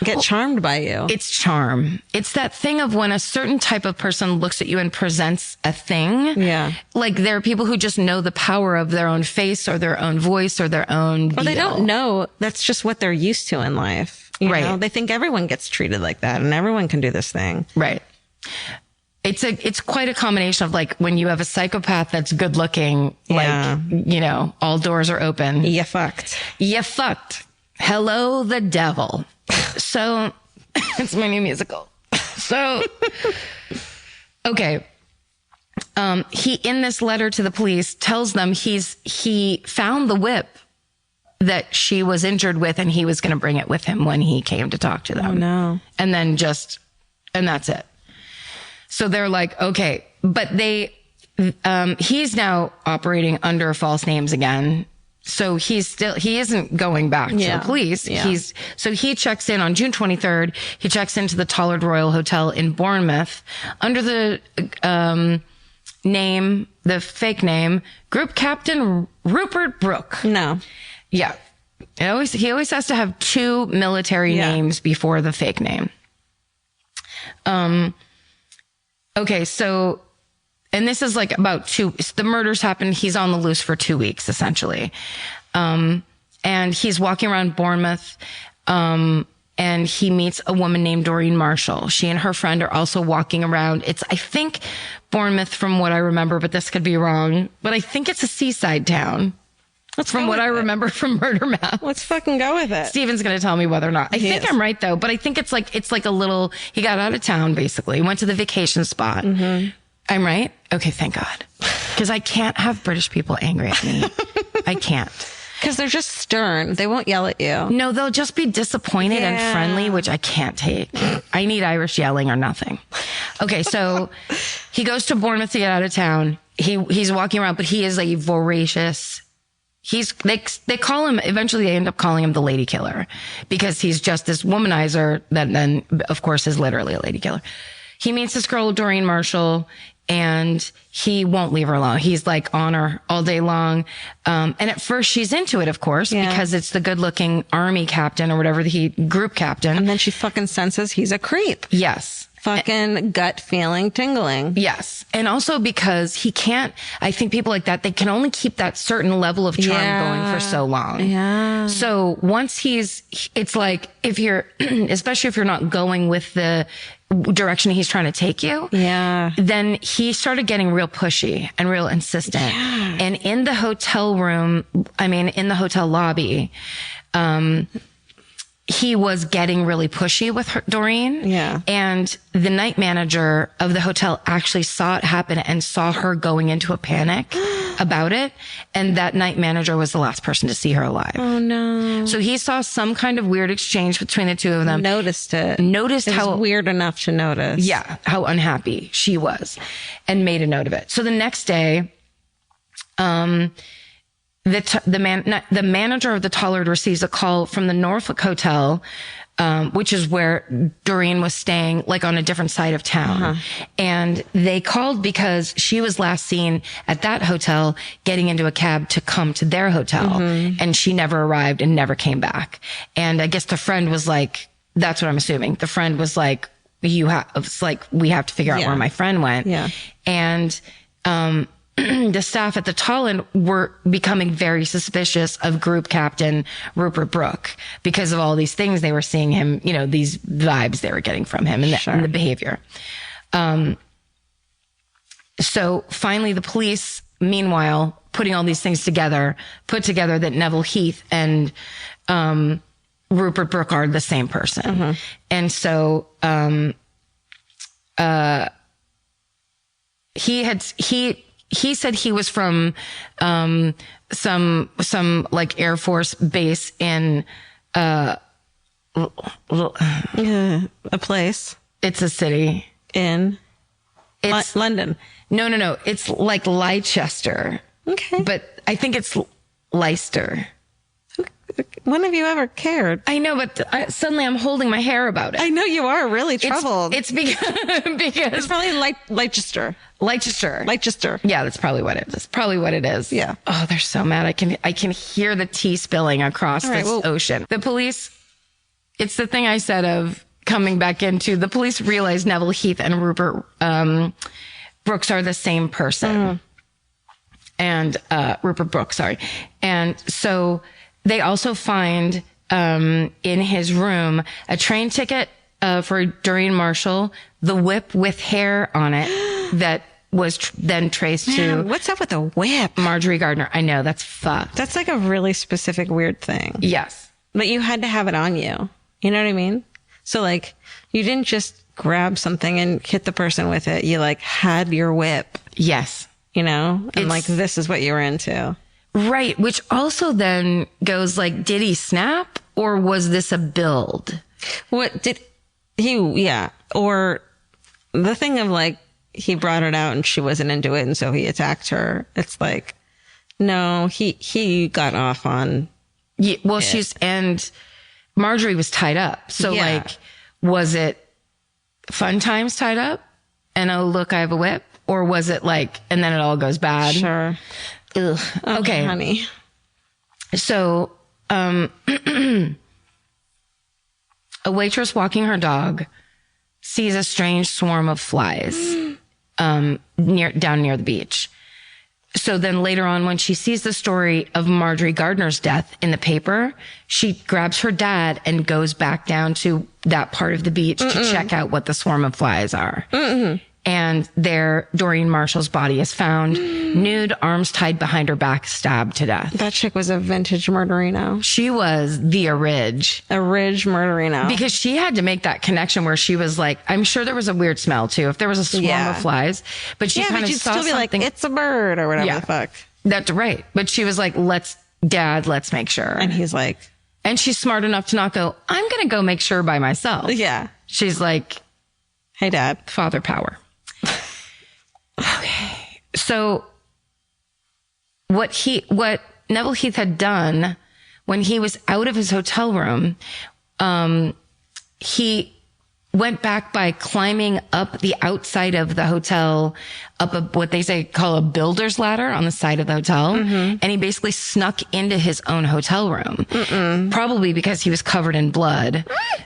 get charmed by you. It's charm. It's that thing of when a certain type of person looks at you and presents a thing. Yeah. Like there are people who just know the power of their own face or their own voice or their own deal. Well, they don't know. That's just what they're used to in life. You know? They think everyone gets treated like that and everyone can do this thing. Right. It's quite a combination of like when you have a psychopath that's good looking, like, you know, all doors are open. You fucked. Hello, the devil. So it's my new musical. So, okay. He, in this letter to the police, tells them he found the whip that she was injured with and he was going to bring it with him when he came to talk to them. Oh no. And then and that's it. So they're like, okay, but he's now operating under false names again. So he isn't going back to the police. Yeah. So he checks in on June 23rd. He checks into the Tollard Royal Hotel in Bournemouth under the the fake name, Group Captain Rupert Brooke. No. Yeah. He always has to have two military names before the fake name. Okay, so, and this is like the murders happened, he's on the loose for 2 weeks, essentially. And he's walking around Bournemouth, and he meets a woman named Doreen Marshall. She and her friend are also walking around. I think, Bournemouth from what I remember, but this could be wrong. But I think it's a seaside town. From what I remember from Murder Map. Let's fucking go with it. Steven's going to tell me whether or not. I think I'm right though, but I think it's like a little, he got out of town basically, went to the vacation spot. Mm-hmm. I'm right? Okay, thank God. Because I can't have British people angry at me. I can't. Because they're just stern. They won't yell at you. No, they'll just be disappointed and friendly, which I can't take. I need Irish yelling or nothing. Okay, so he goes to Bournemouth to get out of town. He's walking around, but he is a voracious. They call him, eventually they end up calling him the lady killer because he's just this womanizer that then, of course, is literally a lady killer. He meets this girl, Doreen Marshall, and he won't leave her alone. He's like on her all day long. And at first she's into it, of course, because it's the good looking army captain or whatever, group captain. And then she fucking senses he's a creep. Yes. Fucking gut feeling tingling. Yes. And also because I think people like that, they can only keep that certain level of charm going for so long. Yeah. So once it's like especially if you're not going with the direction he's trying to take you. Yeah. Then he started getting real pushy and real insistent. Yeah. And in the hotel lobby, he was getting really pushy with Doreen. Yeah. And the night manager of the hotel actually saw it happen and saw her going into a panic about it. And that night manager was the last person to see her alive. Oh no. So he saw some kind of weird exchange between the two of them. Noticed it. It how was weird enough to notice. Yeah. How unhappy she was and made a note of it. So the next day, the manager of the Tollard receives a call from the Norfolk Hotel, which is where Doreen was staying, like on a different side of town. Uh-huh. And they called because she was last seen at that hotel getting into a cab to come to their hotel. Mm-hmm. And she never arrived and never came back. And I guess the friend was like, that's what I'm assuming. The friend was like, we have to figure out where my friend went. Yeah. And, the staff at the Tollard were becoming very suspicious of Group Captain Rupert Brooke because of all these things they were seeing him, these vibes they were getting from him and the behavior. So finally the police, meanwhile, putting all these things together, put together that Neville Heath and Rupert Brooke are the same person. And so he said he was from some like Air Force base in a place. It's a city In it's London. No. It's like Leicester. Okay. But I think it's Leicester. When have you ever cared? I know, but suddenly I'm holding my hair about it. I know you are really troubled. It's because it's probably Leicester. Leicester. Yeah, that's probably what it is. Probably what it is. Yeah. Oh, they're so mad. I can hear the tea spilling across this ocean. The police, it's the thing I said of coming back into, the police realized Neville Heath and Rupert Brooks are the same person. And Rupert Brooks, sorry. And so they also find in his room a train ticket for Doreen Marshall, the whip with hair on it that was then traced to... What's up with the whip? Marjorie Gardner. I know, that's fucked. That's like a really specific weird thing. Yes. But you had to have it on you. You know what I mean? So like, you didn't just grab something and hit the person with it. You like had your whip. Yes. You know? And like, this is what you were into. Right. Which also then goes like, did he snap or was this a build? What did he, yeah. Or the thing of like, he brought it out and she wasn't into it and so he attacked her. It's like, no, he got off on. Yeah, well, and Marjorie was tied up. So like, was it fun times tied up? And oh, look, I have a whip. Or was it like, and then it all goes bad? Sure. Ugh. Oh, okay. Honey. So, a waitress walking her dog sees a strange swarm of flies, down near the beach. So then later on, when she sees the story of Marjorie Gardner's death in the paper, she grabs her dad and goes back down to that part of the beach to check out what the swarm of flies are. And there, Doreen Marshall's body is found, nude, arms tied behind her back, stabbed to death. That chick was a vintage murderino. She was the Ridge. A Ridge murderino. Because she had to make that connection where she was like, I'm sure there was a weird smell too, if there was a swarm of flies. But she kind of saw still be something. Like, it's a bird or whatever the fuck. That's right. But she was like, let's make sure. And he's like. And she's smart enough to not go, I'm going to go make sure by myself. Yeah. She's like, hey, Dad. Father power. Okay. So what Neville Heath had done when he was out of his hotel room, he went back by climbing up the outside of the hotel, up what they call a builder's ladder on the side of the hotel. And he basically snuck into his own hotel room, probably because he was covered in blood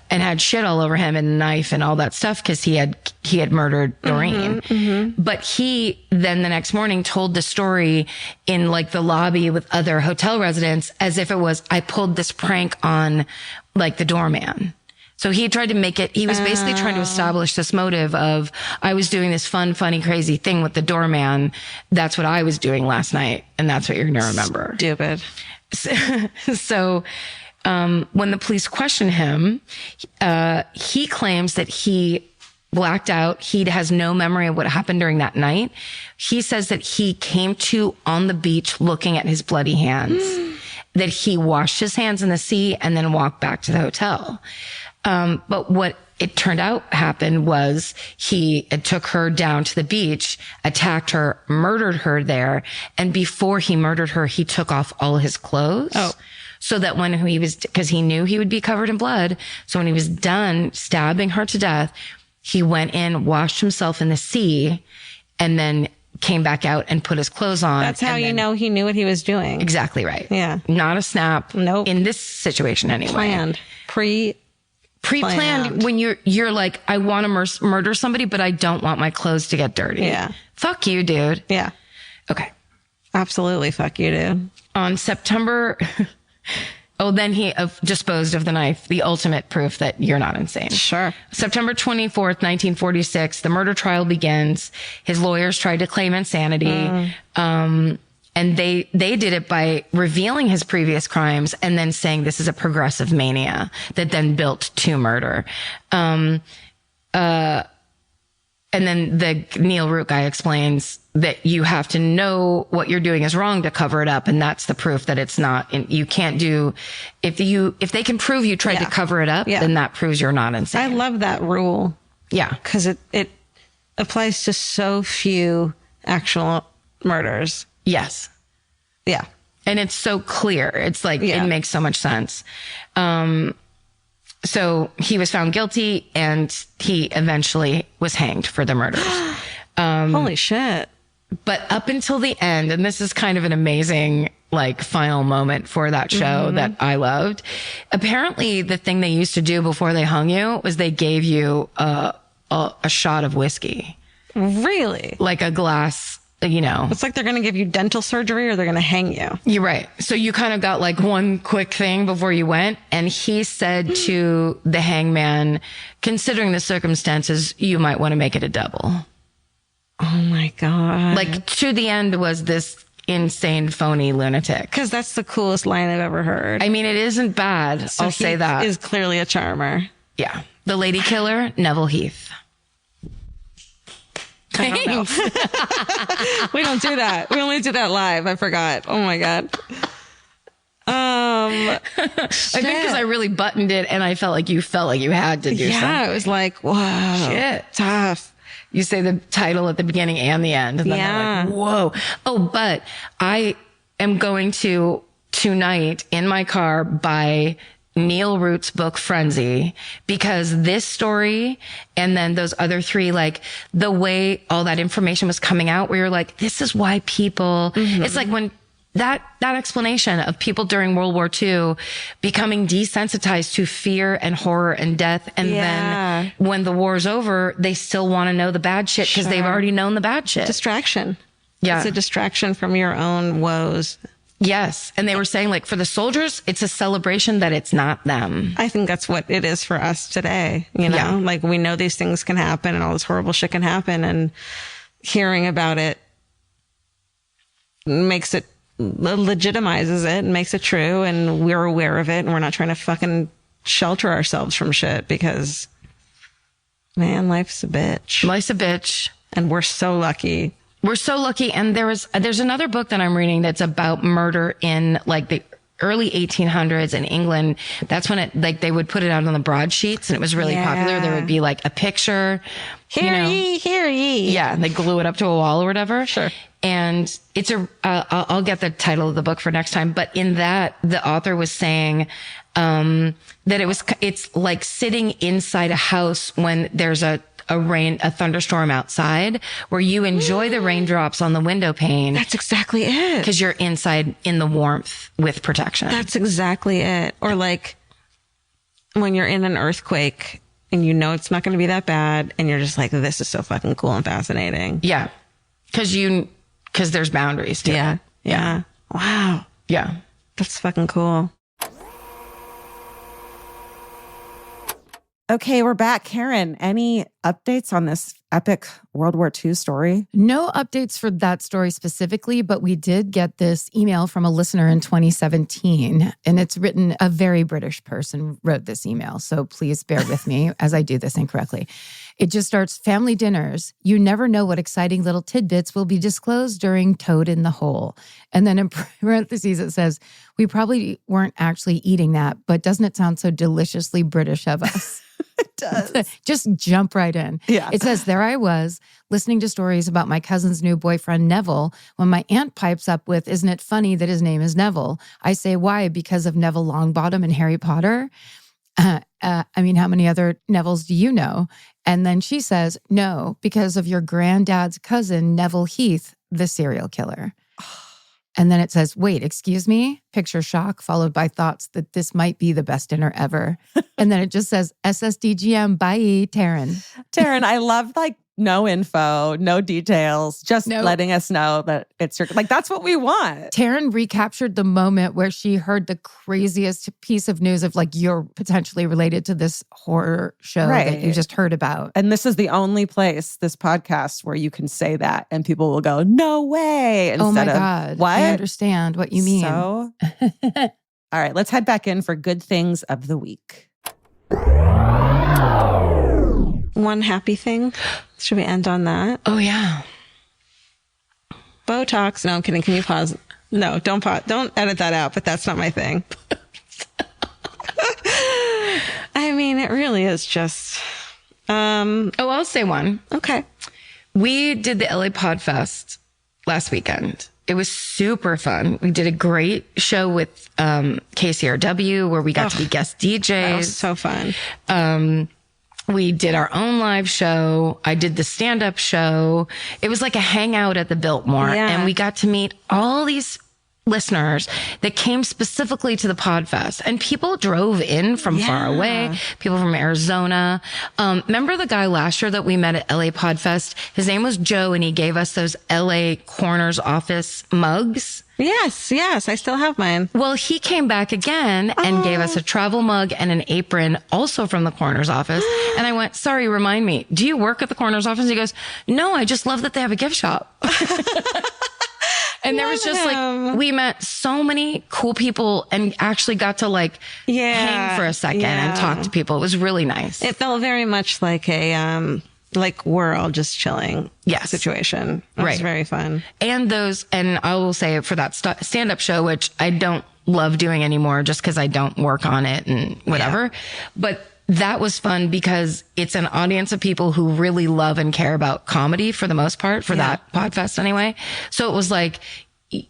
and had shit all over him and a knife and all that stuff because he had murdered Doreen. But he then the next morning told the story in like the lobby with other hotel residents as if it was, I pulled this prank on like the doorman. So he tried to make it, he was basically trying to establish this motive of, I was doing this fun, funny, crazy thing with the doorman. That's what I was doing last night. And that's what you're going to remember. Stupid. So, when the police question him, he claims that he blacked out. He has no memory of what happened during that night. He says that he came to on the beach looking at his bloody hands, that he washed his hands in the sea and then walked back to the hotel. But what it turned out happened was he took her down to the beach, attacked her, murdered her there. And before he murdered her, he took off all his clothes. Oh. So that when he was, because he knew he would be covered in blood. So when he was done stabbing her to death, he went in, washed himself in the sea, and then came back out and put his clothes on. That's how you know he knew what he was doing. Exactly right. Yeah. Not a snap. Nope. In this situation anyway. Planned. Pre-planned when you're like, I want to murder somebody, but I don't want my clothes to get dirty. Yeah. Fuck you, dude. Yeah. Okay. Absolutely. Fuck you, dude. On September... then he disposed of the knife, the ultimate proof that you're not insane. Sure. September 24th, 1946, the murder trial begins. His lawyers tried to claim insanity. And they did it by revealing his previous crimes and then saying this is a progressive mania that then built to murder. And then the Neil Root guy explains that you have to know what you're doing is wrong to cover it up. And that's the proof that it's not, you can't do, if they can prove you tried to cover it up, then that proves you're not insane. I love that rule. Yeah. Because it applies to so few actual murders. Yes. Yeah. And it's so clear. It's like, it makes so much sense. So he was found guilty and he eventually was hanged for the murders. Holy shit. But up until the end, and this is kind of an amazing like final moment for that show that I loved. Apparently the thing they used to do before they hung you was they gave you a shot of whiskey. Really? Like a glass, you know. It's like they're going to give you dental surgery or they're going to hang you. You're right. So you kind of got like one quick thing before you went. And he said to the hangman, considering the circumstances, you might want to make it a double. Oh my God. Like to the end was this insane, phony lunatic. Because that's the coolest line I've ever heard. I mean, it isn't bad. So I'll say that. Is clearly a charmer. Yeah. The lady killer, Neville Heath. I don't know. We don't do that. We only do that live. I forgot. Oh my God. I think because I really buttoned it and I felt like you had to do something. Yeah, it was like, whoa. Shit. Tough. You say the title at the beginning and the end. And then they're like, whoa. Oh, but I am going to tonight in my car buy Neil Root's book Frenzy, because this story and then those other three, like the way all that information was coming out, where you're like, this is why people, it's like when that explanation of people during World War II becoming desensitized to fear and horror and death. And then when the war's over, they still want to know the bad shit because they've already known the bad shit. Distraction. Yeah. It's a distraction from your own woes. Yes. And they were saying, like, for the soldiers, it's a celebration that it's not them. I think that's what it is for us today. You know, like we know these things can happen and all this horrible shit can happen, and hearing about it makes it, legitimizes it and makes it true. And we're aware of it and we're not trying to fucking shelter ourselves from shit because, man, life's a bitch. Life's a bitch. And we're so lucky. We're so lucky. And there's another book that I'm reading that's about murder in like the early 1800s in England. That's when it, like, they would put it out on the broadsheets and it was really popular. There would be like a picture. Hear ye. Yeah. And they glue it up to a wall or whatever. Sure. And it's I'll get the title of the book for next time. But in that, the author was saying, that it's like sitting inside a house when there's a thunderstorm outside, where you enjoy the raindrops on the window pane. That's exactly it. Because you're inside in the warmth with protection. That's exactly it. Or like when you're in an earthquake and you know it's not going to be that bad and you're just like, this is so fucking cool and fascinating. Yeah. Because there's boundaries to it. Yeah. Wow. Yeah. That's fucking cool. Okay, we're back. Karen, any updates on this epic World War II story? No updates for that story specifically, but we did get this email from a listener in 2017, and it's written, a very British person wrote this email, so please bear with me as I do this incorrectly. It just starts, family dinners. You never know what exciting little tidbits will be disclosed during Toad in the Hole. And then in parentheses, it says, we probably weren't actually eating that, but doesn't it sound so deliciously British of us? It does. Just jump right in. Yeah. It says, there I was, listening to stories about my cousin's new boyfriend, Neville, when my aunt pipes up with, isn't it funny that his name is Neville? I say, why? Because of Neville Longbottom and Harry Potter? I mean, how many other Nevilles do you know? And then she says, no, because of your granddad's cousin, Neville Heath, the serial killer. And then it says, wait, excuse me? Picture shock, followed by thoughts that this might be the best dinner ever. And then it just says, SSDGM, bye, Taryn. Taryn, I love like no info, no details, just letting us know that it's your, like, that's what we want. Taryn recaptured the moment where she heard the craziest piece of news of like, you're potentially related to this horror show that you just heard about. And this is the only place, this podcast, where you can say that and people will go, no way. Instead oh my God. What? I understand what you mean. So, all right, let's head back in for good things of the week. One happy thing. Should we end on that? Oh, yeah. Botox. No, I'm kidding. Can you pause? No, don't pause. Don't edit that out, but that's not my thing. I mean, it really is just... I'll say one. Okay. We did the LA Podfest last weekend. It was super fun. We did a great show with KCRW where we got to be guest DJs. That was so fun. We did our own live show. I did the stand-up show. It was like a hangout at the Biltmore. Yeah. And we got to meet all these listeners that came specifically to the Podfest. And people drove in from far away. People from Arizona. Remember the guy last year that we met at LA Podfest? His name was Joe, and he gave us those LA Corners office mugs. Yes. I still have mine. Well, he came back again and gave us a travel mug and an apron, also from the Corners office. And I went, sorry, remind me, do you work at the Corners office? He goes, no, I just love that they have a gift shop. And there was just like, we met so many cool people and actually got to like hang for a second and talk to people. It was really nice. It felt very much like a, like we're all just chilling situation. It was very fun. And I will say for that stand-up show, which I don't love doing anymore just because I don't work on it and whatever. Yeah. But that was fun because it's an audience of people who really love and care about comedy for the most part, for that Podfest anyway. So it was like,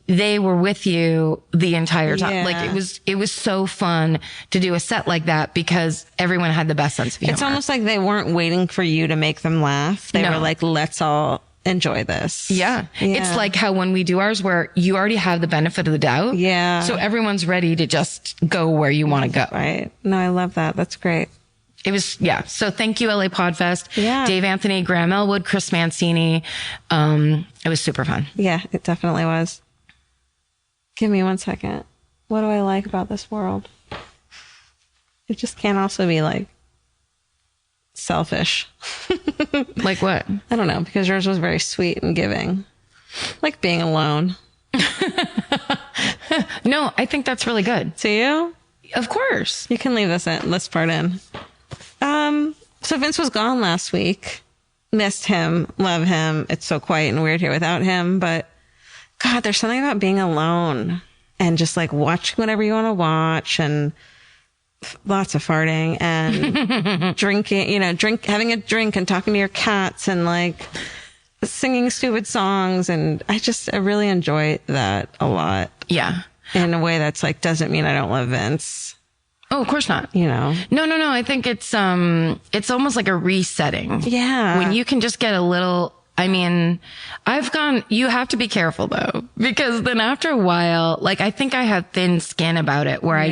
they were with you the entire time. Yeah. Like it was so fun to do a set like that because everyone had the best sense of humor. It's almost like they weren't waiting for you to make them laugh. They were like, let's all enjoy this. Yeah. It's like how when we do ours where you already have the benefit of the doubt. Yeah. So everyone's ready to just go where you want to go. Right. No, I love that. That's great. It was, So thank you, LA Podfest. Yeah. Dave Anthony, Graham Elwood, Chris Mancini. It was super fun. Yeah, it definitely was. Give me 1 second. What do I like about this world? It just can't also be like selfish. Like what? I don't know, because yours was very sweet and giving. Like being alone. No, I think that's really good. To you? Of course. You can leave this part in. So Vince was gone last week. Missed him. Love him. It's so quiet and weird here without him. But God, there's something about being alone and just like watching whatever you want to watch and lots of farting and drinking, having a drink and talking to your cats and like singing stupid songs. And I really enjoy that a lot. Yeah. In a way that's like, doesn't mean I don't love Vince. Oh, of course not. No. I think it's almost like a resetting. Yeah. When you can just get a little, you have to be careful though, because then after a while, like I think I have thin skin about it where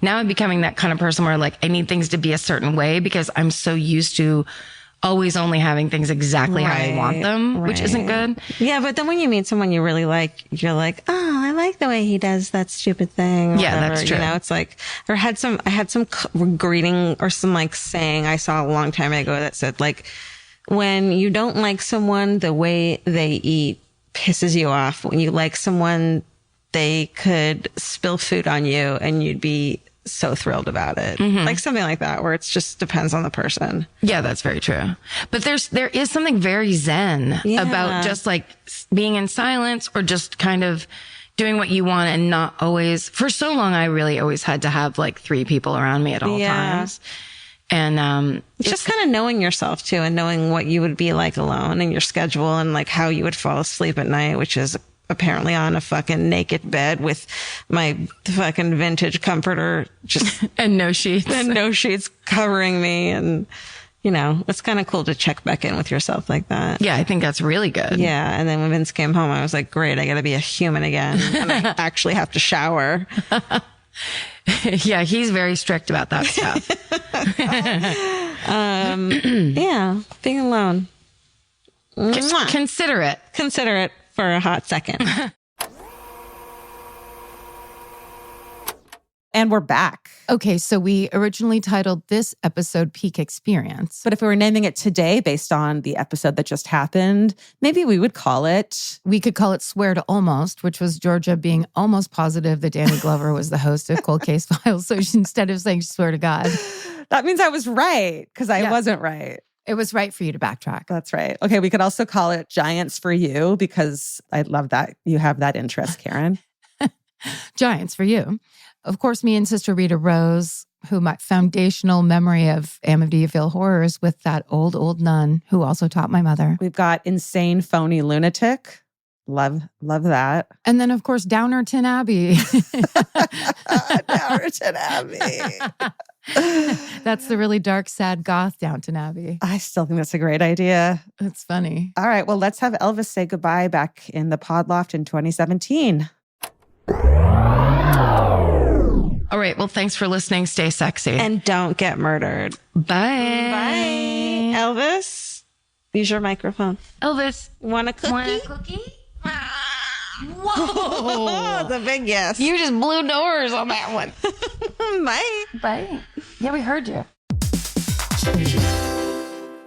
now I'm becoming that kind of person where like I need things to be a certain way because I'm so used to always only having things exactly how I want them, which isn't good. Yeah, but then when you meet someone you really like, you're like, oh, I like the way he does that stupid thing. Yeah, whatever. that's true. It's like, I had some greeting or some like saying I saw a long time ago that said like, when you don't like someone, the way they eat pisses you off. When you like someone, they could spill food on you and you'd be so thrilled about it. Mm-hmm. Like something like that, where it just depends on the person. Yeah, that's very true. But there is something very zen about just like being in silence or just kind of doing what you want and not always, for so long, I really always had to have like 3 people around me at all times. And, it's just kind of knowing yourself too and knowing what you would be like alone and your schedule and like how you would fall asleep at night, which is apparently on a fucking naked bed with my fucking vintage comforter just and no sheets covering me. And it's kind of cool to check back in with yourself like that. Yeah, I think that's really good. Yeah. And then when Vince came home, I was like, great, I got to be a human again. And I actually have to shower. Yeah, he's very strict about that stuff. Yeah, being alone. Consider it. Consider it for a hot second. And we're back. Okay, so we originally titled this episode Peak Experience. But if we were naming it today based on the episode that just happened, maybe we would call it... We could call it Swear to Almost, which was Georgia being almost positive that Danny Glover was the host of Cold Case Files. So instead of saying swear to God. That means I was right, because I wasn't right. It was right for you to backtrack. That's right. Okay, we could also call it Giants for You, because I love that you have that interest, Karen. Giants for you. Of course, me and Sister Rita Rose, who my foundational memory of Amityville Horrors with that old nun who also taught my mother. We've got Insane Phony Lunatic. Love that. And then, of course, Downton Abbey. Downton Abbey. That's the really dark, sad goth Downton Abbey. I still think that's a great idea. It's funny. All right, well, let's have Elvis say goodbye back in the pod loft in 2017. All right. Well, thanks for listening. Stay sexy. And don't get murdered. Bye. Bye. Elvis, use your microphone. Elvis, Want a cookie? want a cookie? Whoa. Oh, the big yes. You just blew doors on that one. Bye. Bye. Yeah, we heard you.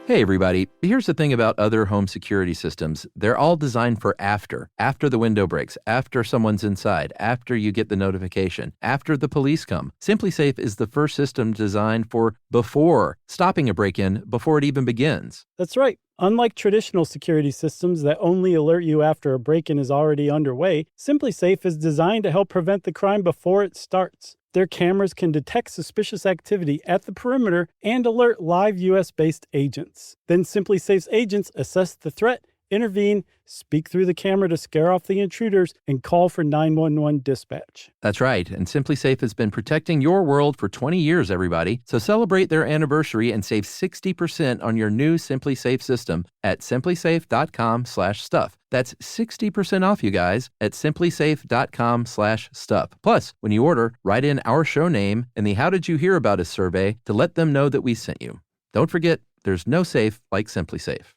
Hey everybody, here's the thing about other home security systems. They're all designed for after the window breaks, after someone's inside, after you get the notification, after the police come. SimpliSafe is the first system designed for before, stopping a break-in before it even begins. That's right. Unlike traditional security systems that only alert you after a break-in is already underway, SimpliSafe is designed to help prevent the crime before it starts. Their cameras can detect suspicious activity at the perimeter and alert live U.S.-based agents. Then SimpliSafe's agents assess the threat, intervene, speak through the camera to scare off the intruders, and call for 911 dispatch. That's right, and SimpliSafe has been protecting your world for 20 years, everybody. So celebrate their anniversary and save 60% on your new SimpliSafe system at simplisafe.com/stuff. That's 60% off, you guys, at simplisafe.com/stuff. Plus, when you order, write in our show name and the How Did You Hear About Us survey to let them know that we sent you. Don't forget, there's no safe like SimpliSafe.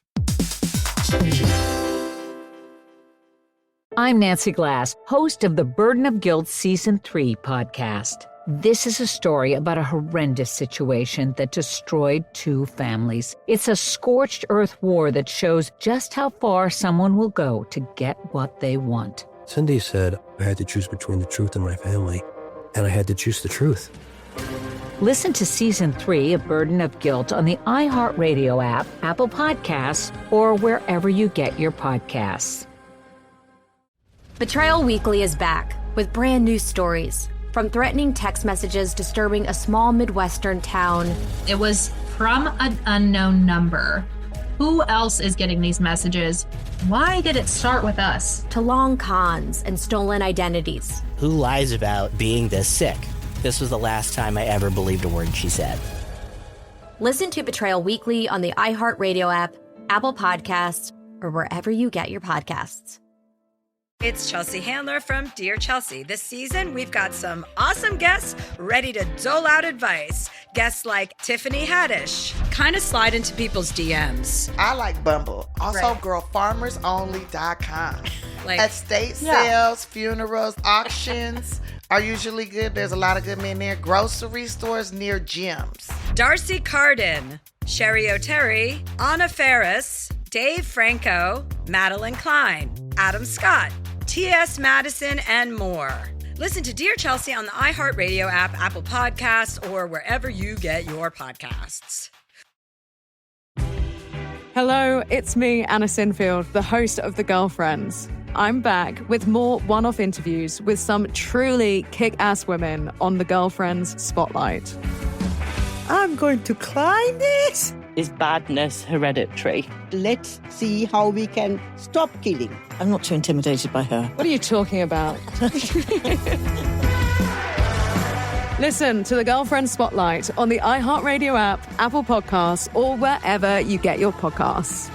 I'm Nancy Glass, host of the Burden of Guilt Season 3 podcast. This is a story about a horrendous situation that destroyed 2 families. It's a scorched earth war that shows just how far someone will go to get what they want. Cindy said I had to choose between the truth and my family, and I had to choose the truth. Listen to Season 3 of Burden of Guilt on the iHeartRadio app, Apple Podcasts, or wherever you get your podcasts. Betrayal Weekly is back with brand new stories. From threatening text messages disturbing a small Midwestern town. It was from an unknown number. Who else is getting these messages? Why did it start with us? To long cons and stolen identities. Who lies about being this sick? This was the last time I ever believed a word she said. Listen to Betrayal Weekly on the iHeartRadio app, Apple Podcasts, or wherever you get your podcasts. It's Chelsea Handler from Dear Chelsea. This season, we've got some awesome guests ready to dole out advice. Guests like Tiffany Haddish, kind of slide into people's DMs. I like Bumble. Also, girlfarmersonly.com. Like, estate sales, funerals, auctions are usually good. There's a lot of good men there. Grocery stores near gyms. Darcy Carden, Sherry O'Terry, Anna Ferris, Dave Franco, Madeline Klein, Adam Scott, T.S. Madison, and more. Listen to Dear Chelsea on the iHeartRadio app, Apple Podcasts, or wherever you get your podcasts. Hello, it's me, Anna Sinfield, the host of The Girlfriends. I'm back with more one-off interviews with some truly kick-ass women on The Girlfriends Spotlight. I'm going to climb this. Is badness hereditary? Let's see how we can stop killing. I'm not too intimidated by her. What are you talking about? Listen to The Girlfriends Spotlight on the iHeartRadio app, Apple Podcasts, or wherever you get your podcasts.